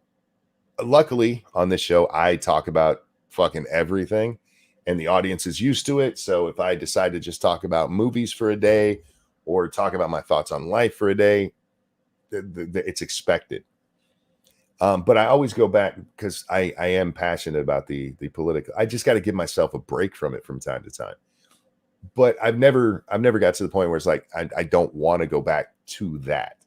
luckily on this show, I talk about fucking everything, and the audience is used to it. So if I decide to just talk about movies for a day, or talk about my thoughts on life for a day, it's expected. But I always go back, because I am passionate about the political. I just got to give myself a break from it from time to time. but I've never got to the point where it's like I don't want to go back to that.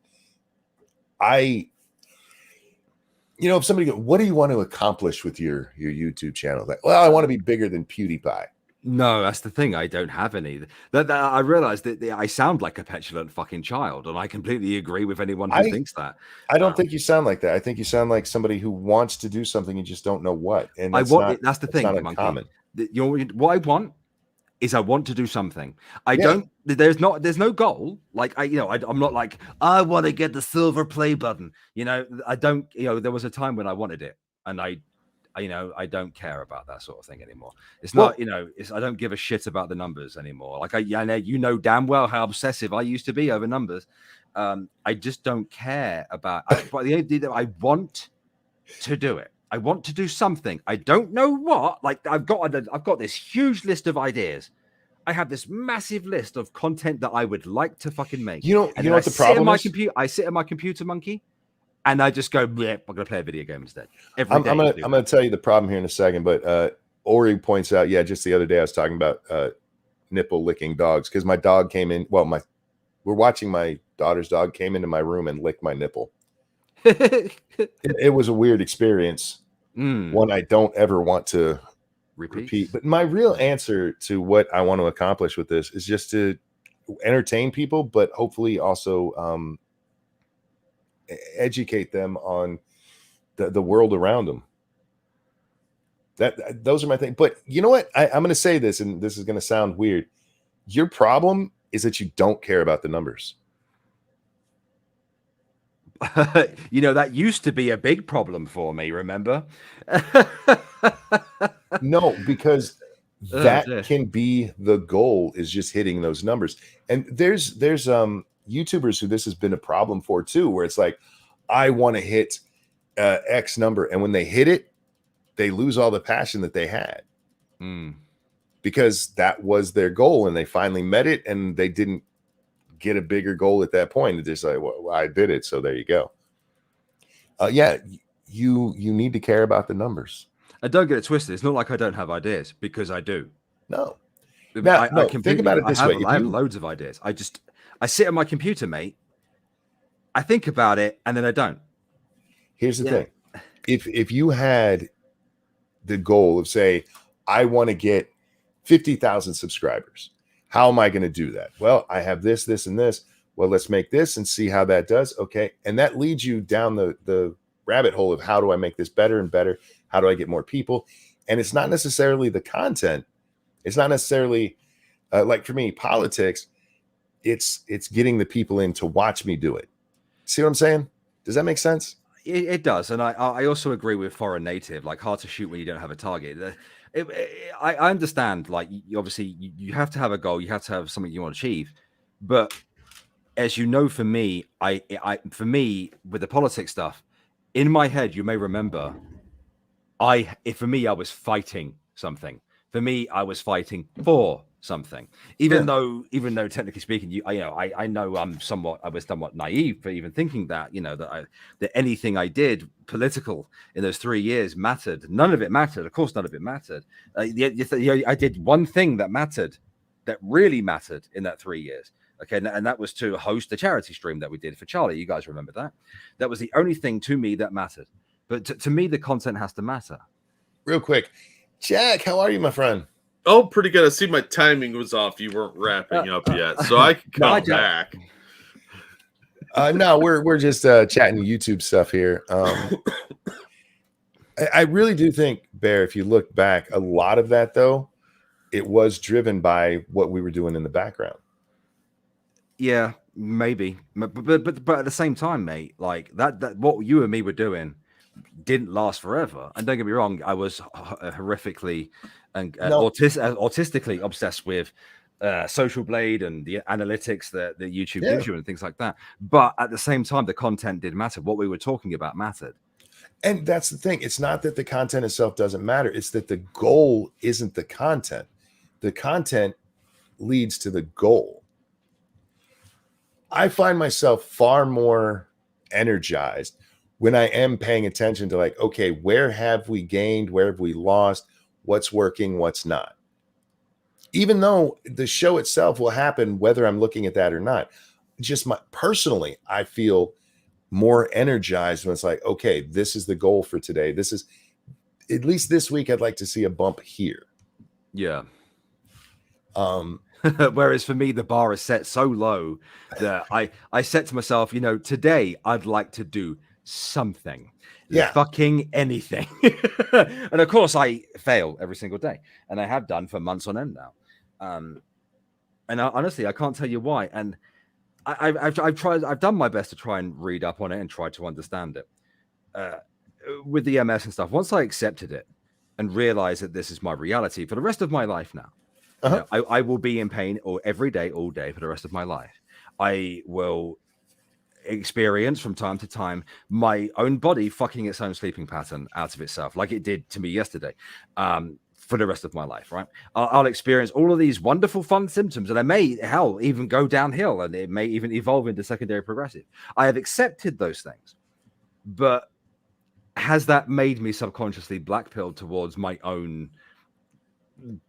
If somebody go, what do you want to accomplish with your YouTube channel? Like, well, I want to be bigger than PewDiePie. No, that's the thing. I don't have any. That I realized that I sound like a petulant fucking child, and I completely agree with anyone who thinks that. I don't think you sound like that. I think you sound like somebody who wants to do something and just don't know what. And that's the thing, not Monkey. uncommon. What I want is I want to do something. I don't. There's no goal. Like I'm not like I want to get the silver play button. I don't. There was a time when I wanted it, and I don't care about that sort of thing anymore. It's not, I don't give a shit about the numbers anymore. Like I know damn well how obsessive I used to be over numbers. I just don't care about. But the idea that I want to do it. I want to do something. I don't know what. Like I've got this huge list of ideas. I have this massive list of content that I would like to fucking make. You know what the problem is? I sit at my computer, Monkey. And I just go, yeah, I'm going to play a video game instead. I'm going to tell you the problem here in a second, but Ori points out, just the other day I was talking about nipple licking dogs because my dog came in. Well, we're watching my daughter's dog came into my room and licked my nipple. It was a weird experience. One I don't ever want to repeat. But my real answer to what I want to accomplish with this is just to entertain people, but hopefully also educate them on the world around them. Those are my things. But you know what? I'm going to say this, and this is going to sound weird. Your problem is that you don't care about the numbers. That used to be a big problem for me, remember? No, because that can be the goal, is just hitting those numbers. And there's YouTubers who this has been a problem for too, where it's like, I want to hit X number, and when they hit it, they lose all the passion that they had because that was their goal, and they finally met it, and they didn't get a bigger goal at that point. It's just like, well, I did it, so there you go. You need to care about the numbers. And don't get it twisted. It's not like I don't have ideas, because I do. No. I think about it this way. I have loads of ideas. I sit at my computer, mate. I think about it, and then I don't. Here's the thing. If you had the goal of, say, I want to get 50,000 subscribers, how am I going to do that? Well, I have this, and this. Well, let's make this and see how that does. Okay. And that leads you down the rabbit hole of how do I make this better and better? How do I get more people? And it's not necessarily the content. It's not necessarily like for me, politics. It's getting the people in to watch me do it. See what I'm saying? Does that make sense? It does. And I also agree with foreign native, like hard to shoot when you don't have a target. I understand, like, obviously you have to have a goal. You have to have something you want to achieve. But as you know, for me, for me, with the politics stuff, in my head, you may remember, for me, I was fighting something. For me, I was fighting for something. Even though technically speaking, I know I was somewhat naive for even thinking that, that anything I did political in those 3 years mattered. None of it mattered. Of course, none of it mattered. I did one thing that mattered, that really mattered in that 3 years. Okay, and that was to host the charity stream that we did for Charlie. You guys remember that? That was the only thing to me that mattered. But to me, the content has to matter. Real quick, Jack, how are you, my friend? Oh, pretty good. I see my timing was off. You weren't wrapping up yet, so I can come back. No, we're just chatting YouTube stuff here. I really do think, Bear, if you look back, a lot of that though, it was driven by what we were doing in the background. Yeah, maybe, but at the same time, mate, like that what you and me were doing didn't last forever. And don't get me wrong, I was horrifically and autistically obsessed with Social Blade and the analytics that YouTube gives you and things like that. But at the same time, the content did matter. What we were talking about mattered. And that's the thing. It's not that the content itself doesn't matter. It's that the goal isn't the content. The content leads to the goal. I find myself far more energized when I am paying attention to, like, okay, where have we gained? Where have we lost? What's working? What's not? even though the show itself will happen whether I'm looking at that or not. Just personally, I feel more energized when it's like, okay, this is the goal for today. This is, at least this week, I'd like to see a bump here. Yeah. Whereas for me, the bar is set so low that I set to myself, today I'd like to do something. Fucking anything. And of course I fail every single day, and I have done for months on end now. And honestly, I can't tell you why. And I've done my best to try and read up on it and try to understand it. With the MS and stuff, once I accepted it and realized that this is my reality for the rest of my life now, I will be in pain every day, all day for the rest of my life. I will experience from time to time my own body fucking its own sleeping pattern out of itself, like it did to me yesterday, for the rest of my life, right? I'll experience all of these wonderful, fun symptoms, and I may, even go downhill, and it may even evolve into secondary progressive. I have accepted those things, but has that made me subconsciously blackpilled towards my own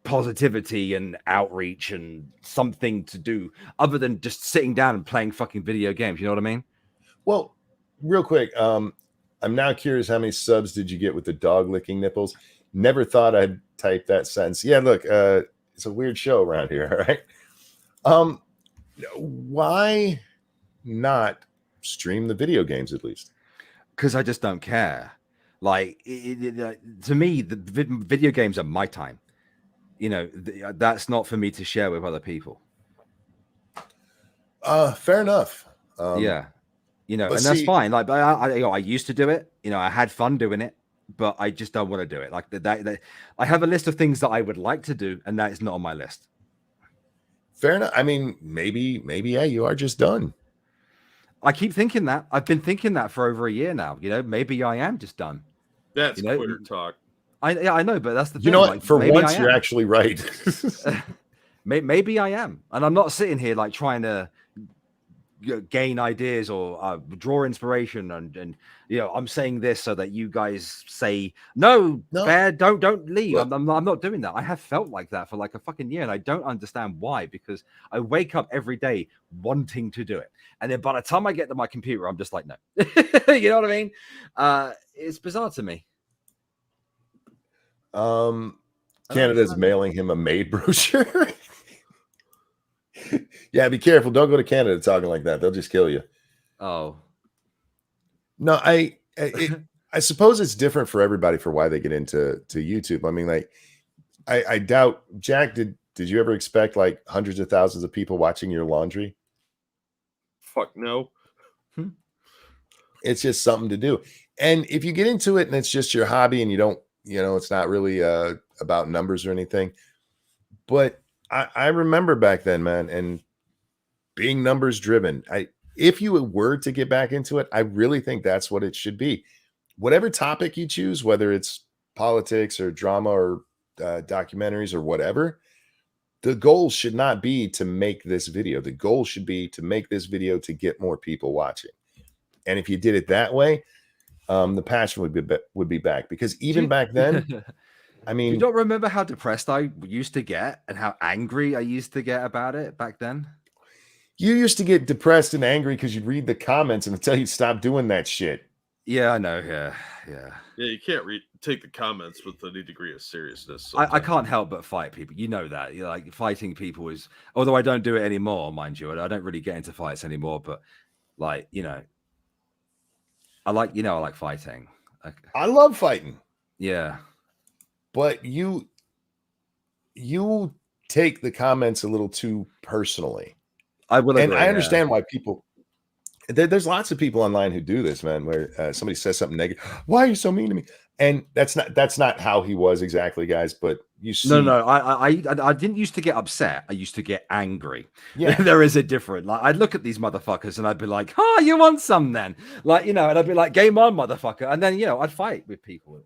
positivity and outreach and something to do other than just sitting down and playing fucking video games? You know what I mean? Well, real quick, I'm now curious, how many subs did you get with the dog licking nipples? Never thought I'd type that sentence. Yeah, look, it's a weird show around here, all right? Why not stream the video games at least? Because I just don't care. Like, to me, the video games are my time. That's not for me to share with other people. Fair enough. Yeah, and that's fine. Like, I used to do it. I had fun doing it, but I just don't want to do it. Like that, I have a list of things that I would like to do, and that is not on my list. Fair enough. I mean, maybe, yeah, you are just done. I keep thinking that. I've been thinking that for over a year now. Maybe I am just done. That's quitter talk. I know, but that's the thing. You know what? Like, for once, you're actually right. Maybe I am, and I'm not sitting here like trying to gain ideas or draw inspiration, and I'm saying this so that you guys say no. Bear, don't leave. I'm not doing that. I have felt like that for like a fucking year, and I don't understand why, because I wake up every day wanting to do it, and then by the time I get to my computer, I'm just like, no. You know what I mean? It's bizarre to me. Canada's mailing him a maid brochure. Yeah, be careful. Don't go to Canada talking like that. They'll just kill you. Oh. No, I suppose it's different for everybody for why they get into YouTube. I mean, like, I doubt, Jack, did you ever expect like hundreds of thousands of people watching your laundry? Fuck no. It's just something to do. And if you get into it and it's just your hobby and you don't, it's not really about numbers or anything. But I remember back then, man, and being numbers driven. If you were to get back into it, I really think that's what it should be. Whatever topic you choose, whether it's politics or drama or documentaries or whatever, the goal should not be to make this video. The goal should be to make this video to get more people watching. And if you did it that way, the passion would be back. Because even back then, I mean, you don't remember how depressed I used to get and how angry I used to get about it back then? You used to get depressed and angry because you'd read the comments and tell you to stop doing that shit. Yeah, I know. Yeah. You can't take the comments with any degree of seriousness. I can't help but fight people. You know that. Like, fighting people is, although I don't do it anymore, mind you. I don't really get into fights anymore. But like, I like fighting. I love fighting. Yeah. But you take the comments a little too personally. I will agree, and I understand why people. There's lots of people online who do this, man. Where somebody says something negative, why are you so mean to me? And that's not how he was exactly, guys. But you see, no, I didn't used to get upset. I used to get angry. Yeah, there is a difference. Like, I'd look at these motherfuckers and I'd be like, "Oh, you want some then?" Like, and I'd be like, "Game on, motherfucker!" And then I'd fight with people.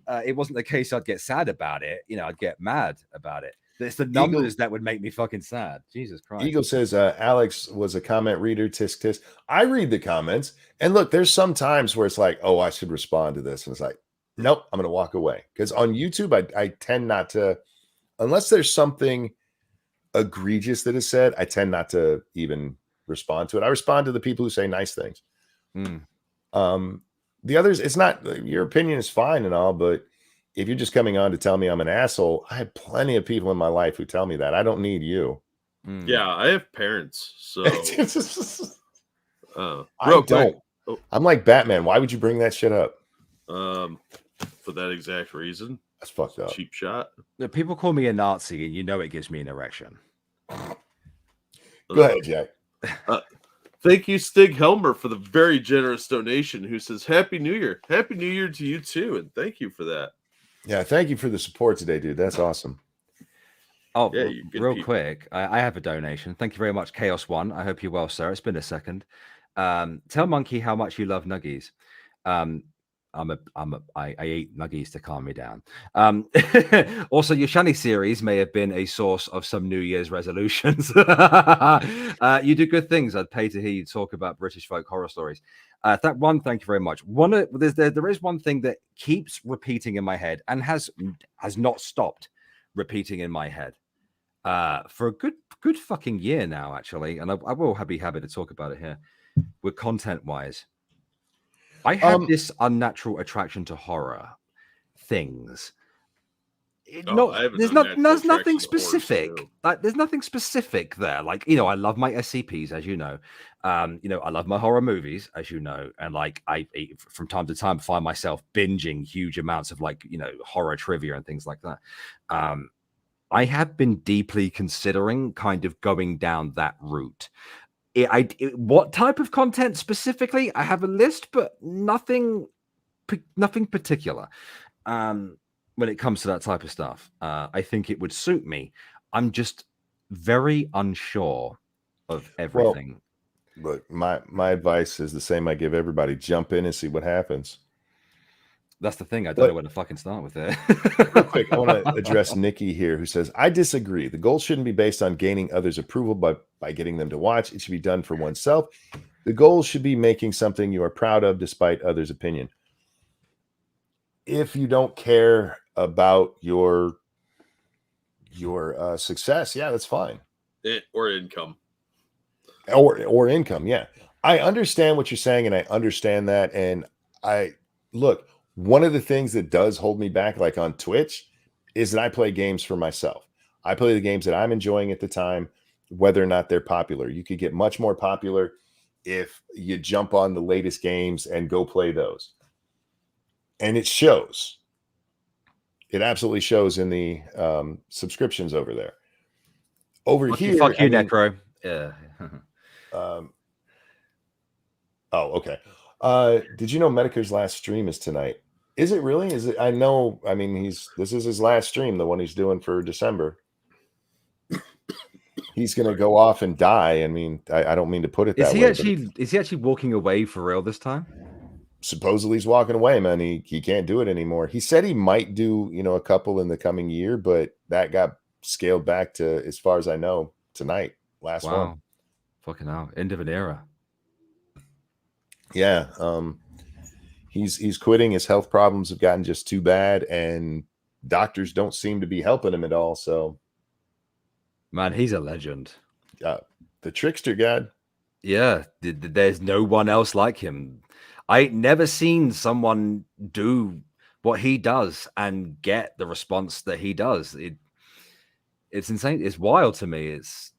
It wasn't the case I'd get sad about it. I'd get mad about it. It's the numbers that would make me fucking sad. Jesus Christ. Eagle says, Alex was a comment reader. Tisk tisk. I read the comments. And look, there's some times where it's like, oh, I should respond to this. And it's like, nope, I'm going to walk away. Because on YouTube, I tend not to, unless there's something egregious that is said, I tend not to even respond to it. I respond to the people who say nice things. The others, it's not, your opinion is fine and all, but if you're just coming on to tell me I'm an asshole, I have plenty of people in my life who tell me that. I don't need you. Yeah, I have parents, so I don't. I'm like Batman. Why would you bring that shit up? For that exact reason. That's fucked up. Cheap shot. People call me a Nazi, and you know it gives me an erection. Go ahead, Jack. Thank you, Stig Helmer, for the very generous donation, who says, Happy New Year. Happy New Year to you, too, and thank you for that. Yeah, thank you for the support today, dude. That's awesome. Oh, yeah, real quick, I have a donation. Thank you very much, Chaos One. I hope you're well, sir. It's been a second. Tell Monkey how much you love nuggies. I eat nuggies to calm me down. Also, your Shani series may have been a source of some New Year's resolutions. You do good things. I'd pay to hear you talk about British folk horror stories. Thank you very much. There is one thing that keeps repeating in my head and has not stopped repeating in my head for a good fucking year now, actually. And I will be happy to talk about it here with content wise. I have this unnatural attraction to horror things. There's nothing specific. Like, there's nothing specific there. Like, I love my SCPs, as you know. I love my horror movies, as you know, and like I from time to time find myself binging huge amounts of horror trivia and things like that. I have been deeply considering kind of going down that route. What type of content specifically? I have a list, but nothing particular. When it comes to that type of stuff, I think it would suit me. I'm just very unsure of everything. Well, look, my advice is the same I give everybody: jump in and see what happens. That's the thing. I don't know where to fucking start with it. Real quick, I want to address Nikki here, who says, I disagree. The goal shouldn't be based on gaining others' approval by getting them to watch. It should be done for oneself. The goal should be making something you are proud of despite others' opinion. If you don't care about your success, yeah, that's fine. Or income. Or income, yeah. I understand what you're saying, and I understand that. And look, one of the things that does hold me back, like on Twitch, is that I play games for myself. I play the games that I'm enjoying at the time, whether or not they're popular. You could get much more popular if you jump on the latest games and go play those. And it shows. It absolutely shows in the subscriptions over there. Here, fuck you, Necro. Yeah. Oh, okay. Did you know Medicare's last stream is tonight? Is it really? Is it? I know. I mean, this is his last stream, the one he's doing for December. He's gonna go off and die. I mean, I don't mean to put it that way. Is he actually walking away for real this time? Supposedly he's walking away, man. He can't do it anymore. He said he might do, a couple in the coming year, but that got scaled back to, as far as I know, tonight. Last one. Fucking hell. End of an era. Yeah. He's quitting. His health problems have gotten just too bad, and doctors don't seem to be helping him at all. So, man, he's a legend. The trickster god. Yeah, there's no one else like him. I ain't never seen someone do what he does and get the response that he does. It's insane. It's wild to me. It's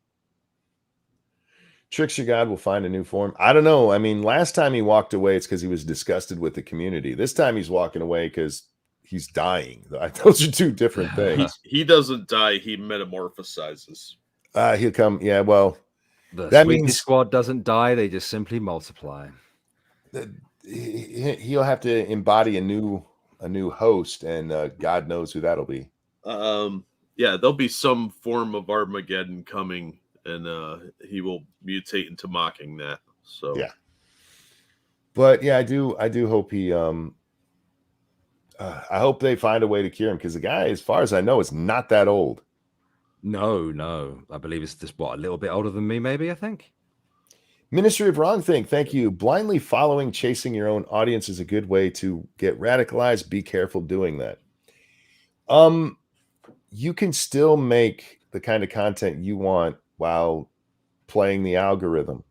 Trickster God will find a new form. I don't know. I mean, last time he walked away, it's because he was disgusted with the community. This time he's walking away because he's dying. Those are two different things. He doesn't die. He metamorphosizes. He'll come. Yeah, well, that means squad doesn't die. They just simply multiply. He'll have to embody a new host, and God knows who that'll be. Yeah, there'll be some form of Armageddon coming, and he will mutate into mocking that. So yeah, but yeah, I do hope he. I hope they find a way to cure him, because the guy, as far as I know, is not that old. No, I believe it's just a little bit older than me, maybe. I think. Ministry of Wrong Thing, thank you. Blindly following, chasing your own audience is a good way to get radicalized. Be careful doing that. You can still make the kind of content you want while playing the algorithm.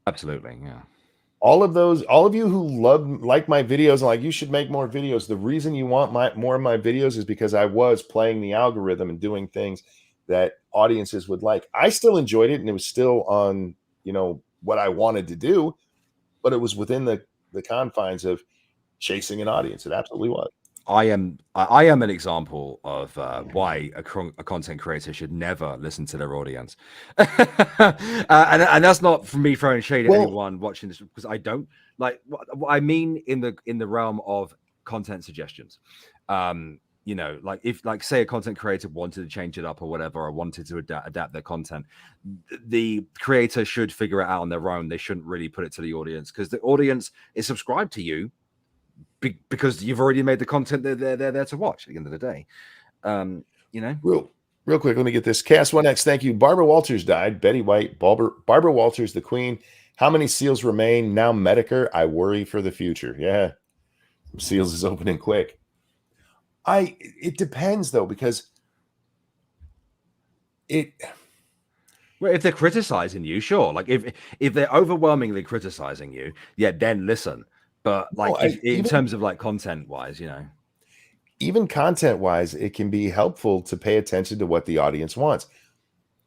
Absolutely, yeah. All of you who like my videos and like you should make more videos. The reason you want more of my videos is because I was playing the algorithm and doing things that audiences would like. I still enjoyed it, and it was still on, what I wanted to do, but it was within the confines of chasing an audience. It absolutely was. I am an example of why a content creator should never listen to their audience, and that's not from me throwing shade at anyone watching this, because I don't like what I mean in the realm of content suggestions. Like if say a content creator wanted to change it up or whatever, or wanted to adapt their content, the creator should figure it out on their own. They shouldn't really put it to the audience, because the audience is subscribed to you because you've already made the content that they're there to watch at the end of the day. Real quick, let me get this. Cast1X, thank you. Barbara Walters died. Betty White, Barbara Walters, the queen. How many seals remain? Now Medicare, I worry for the future. Yeah. Seals is opening quick. It depends though, because well, if they're criticizing you, sure. Like if they're overwhelmingly criticizing you, yeah, then listen. But like in terms of like content wise, even content wise, it can be helpful to pay attention to what the audience wants.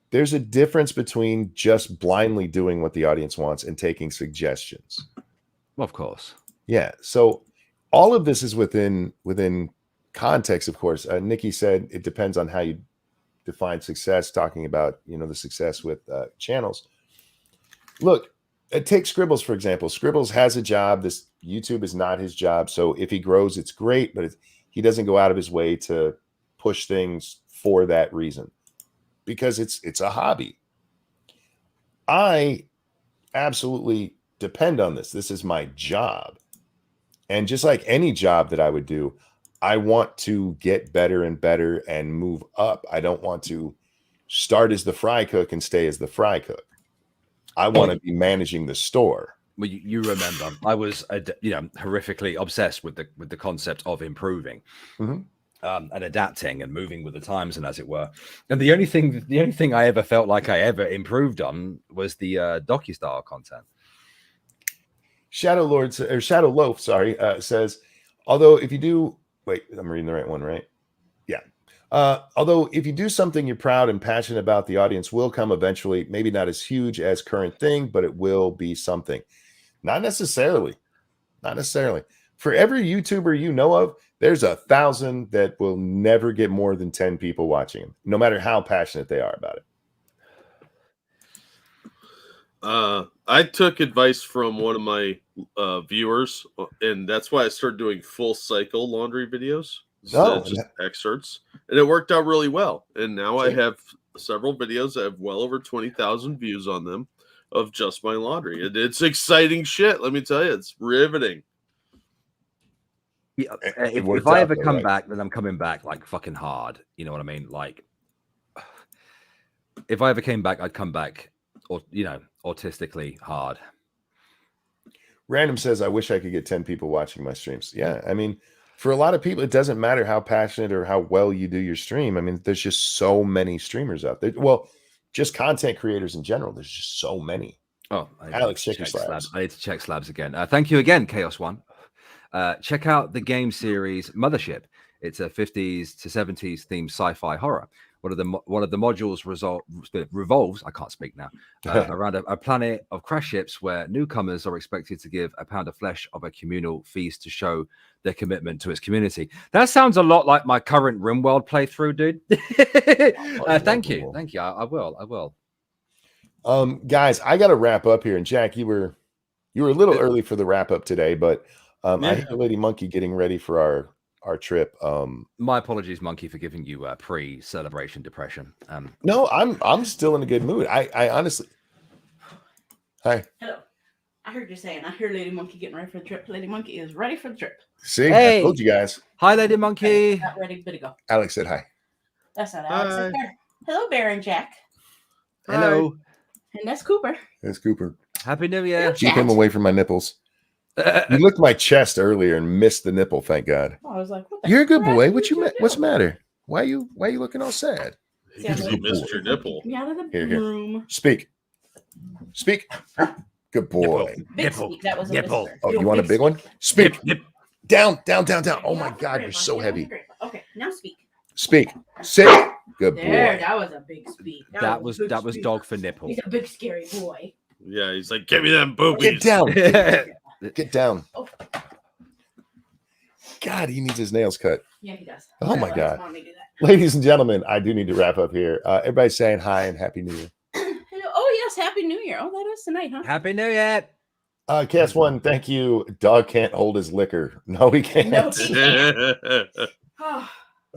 There's a difference between just blindly doing what the audience wants and taking suggestions. Well, of course. Yeah. So all of this is within context, of course. Nikki said it depends on how you define success, talking about, the success with channels. Look, take Scribbles, for example. Scribbles has a job. This YouTube is not his job. So if he grows, it's great, but he doesn't go out of his way to push things for that reason, because it's a hobby. I absolutely depend on this. This is my job. And just like any job that I would do, I want to get better and better and move up. I don't want to start as the fry cook and stay as the fry cook. I want to be managing the store. Well, you remember I was, horrifically obsessed with the concept of improving, and adapting and moving with the times, and as it were. And the only thing I ever felt like I ever improved on was the docu style content. Shadow Loaf, says, although if you do, wait, I'm reading the right one, right? Yeah. Although if you do something you're proud and passionate about, the audience will come eventually. Maybe not as huge as current thing, but it will be something. Not necessarily. For every YouTuber you know of, there's 1,000 that will never get more than 10 people watching them, no matter how passionate they are about it. I took advice from one of my viewers, and that's why I started doing full cycle laundry videos. Just excerpts, and it worked out really well. And now I have several videos that have well over 20,000 views on them of just my laundry. It's exciting shit. Let me tell you, it's riveting. Yeah, if I ever come back, then I'm coming back like fucking hard. You know what I mean? Like, if I ever came back, I'd come back, or autistically hard. Random says, I wish I could get 10 people watching my streams. Yeah, I mean, for a lot of people, it doesn't matter how passionate or how well you do your stream. I mean, there's just so many streamers out there. Well, just content creators in general. There's just so many. Oh, Alex, check your slabs. I need to check slabs again. Thank you again, Chaos One. Check out the game series Mothership. It's a 50s to 70s themed sci-fi horror. One of the modules revolves, I can't speak now, around a planet of crash ships where newcomers are expected to give a pound of flesh of a communal feast to show their commitment to its community. That sounds a lot like my current RimWorld playthrough, dude. Thank you. I will. Guys, I got to wrap up here. And Jack, you were a little early for the wrap up today, but I hear Lady Monkey getting ready for our trip. My apologies, Monkey, for giving you pre-celebration depression. No, I'm still in a good mood. I honestly. Hi. Hello. I heard you saying. I hear Lady Monkey getting ready for the trip. Lady Monkey is ready for the trip. See, hey. I told you guys. Hi, Lady Monkey. Not ready, but to go. Alex said hi. That's not Alex. Hello, Bear and Jack. Hello. And that's Cooper. That's Cooper. Happy New Year. Keep him away from my nipples. You licked my chest earlier and missed the nipple. Thank God. Oh, I was like, what You're a good boy. What's the matter? Why are you looking all sad? Because you missed your nipple. Me out of the Here. room. Speak. Good boy. Big Nipple. speak. That was a Nipple. whisper. Oh, Do you want a big big one? speak. Speak. Nip. Down. Oh Get my off the God, you're grandpa, so get off heavy. the grandpa. Okay, now speak. Speak. Sit. Good There, boy. that was a big speak. That a was big dog speak. for nipple. He's a big scary boy. Yeah, he's like, give me them boobies. Get down. Yeah. Get down. Oh. God, he needs his nails cut. Yeah, he does. Oh my That's why God. he's wanting to do that. Ladies and gentlemen, I do need to wrap up here. Everybody's saying hi and Happy New Year. Hello. Oh yes, Happy New Year. Oh, that is tonight, huh? Happy New Year. Cast one, thank you. Dog can't hold his liquor. No, he can't. No, he can't. Oh,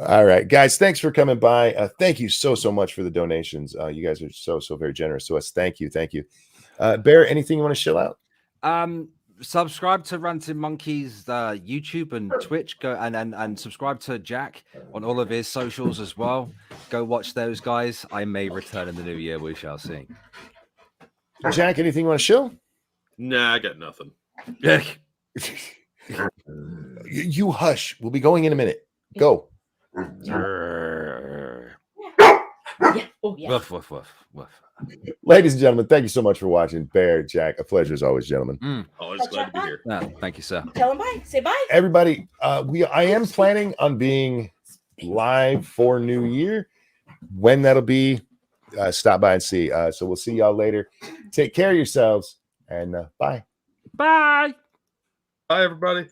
All right, guys, thanks for coming by. Thank you so much for the donations. You guys are so very generous to us. Thank you. Bear, anything you want to chill out? Subscribe to Ranting Monkeys YouTube and Twitch. Go and subscribe to Jack on all of his socials as well. Go watch those guys. I may return in the new year. We shall see. Jack, anything you want to chill? Nah, I got nothing. You hush. We'll be going in a minute. Go. yeah. Oh yeah. Woof, woof, woof, woof. Ladies and gentlemen, thank you so much for watching. Bear, Jack, a pleasure as always, gentlemen. Always glad to be here. No, thank you, sir. Tell him bye. Say bye. Everybody, I am planning on being live for New Year. When that'll be, stop by and see. So we'll see y'all later. Take care of yourselves, and bye. Bye. Bye, everybody.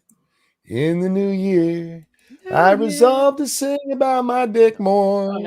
In the new year, I resolved to sing about my dick more.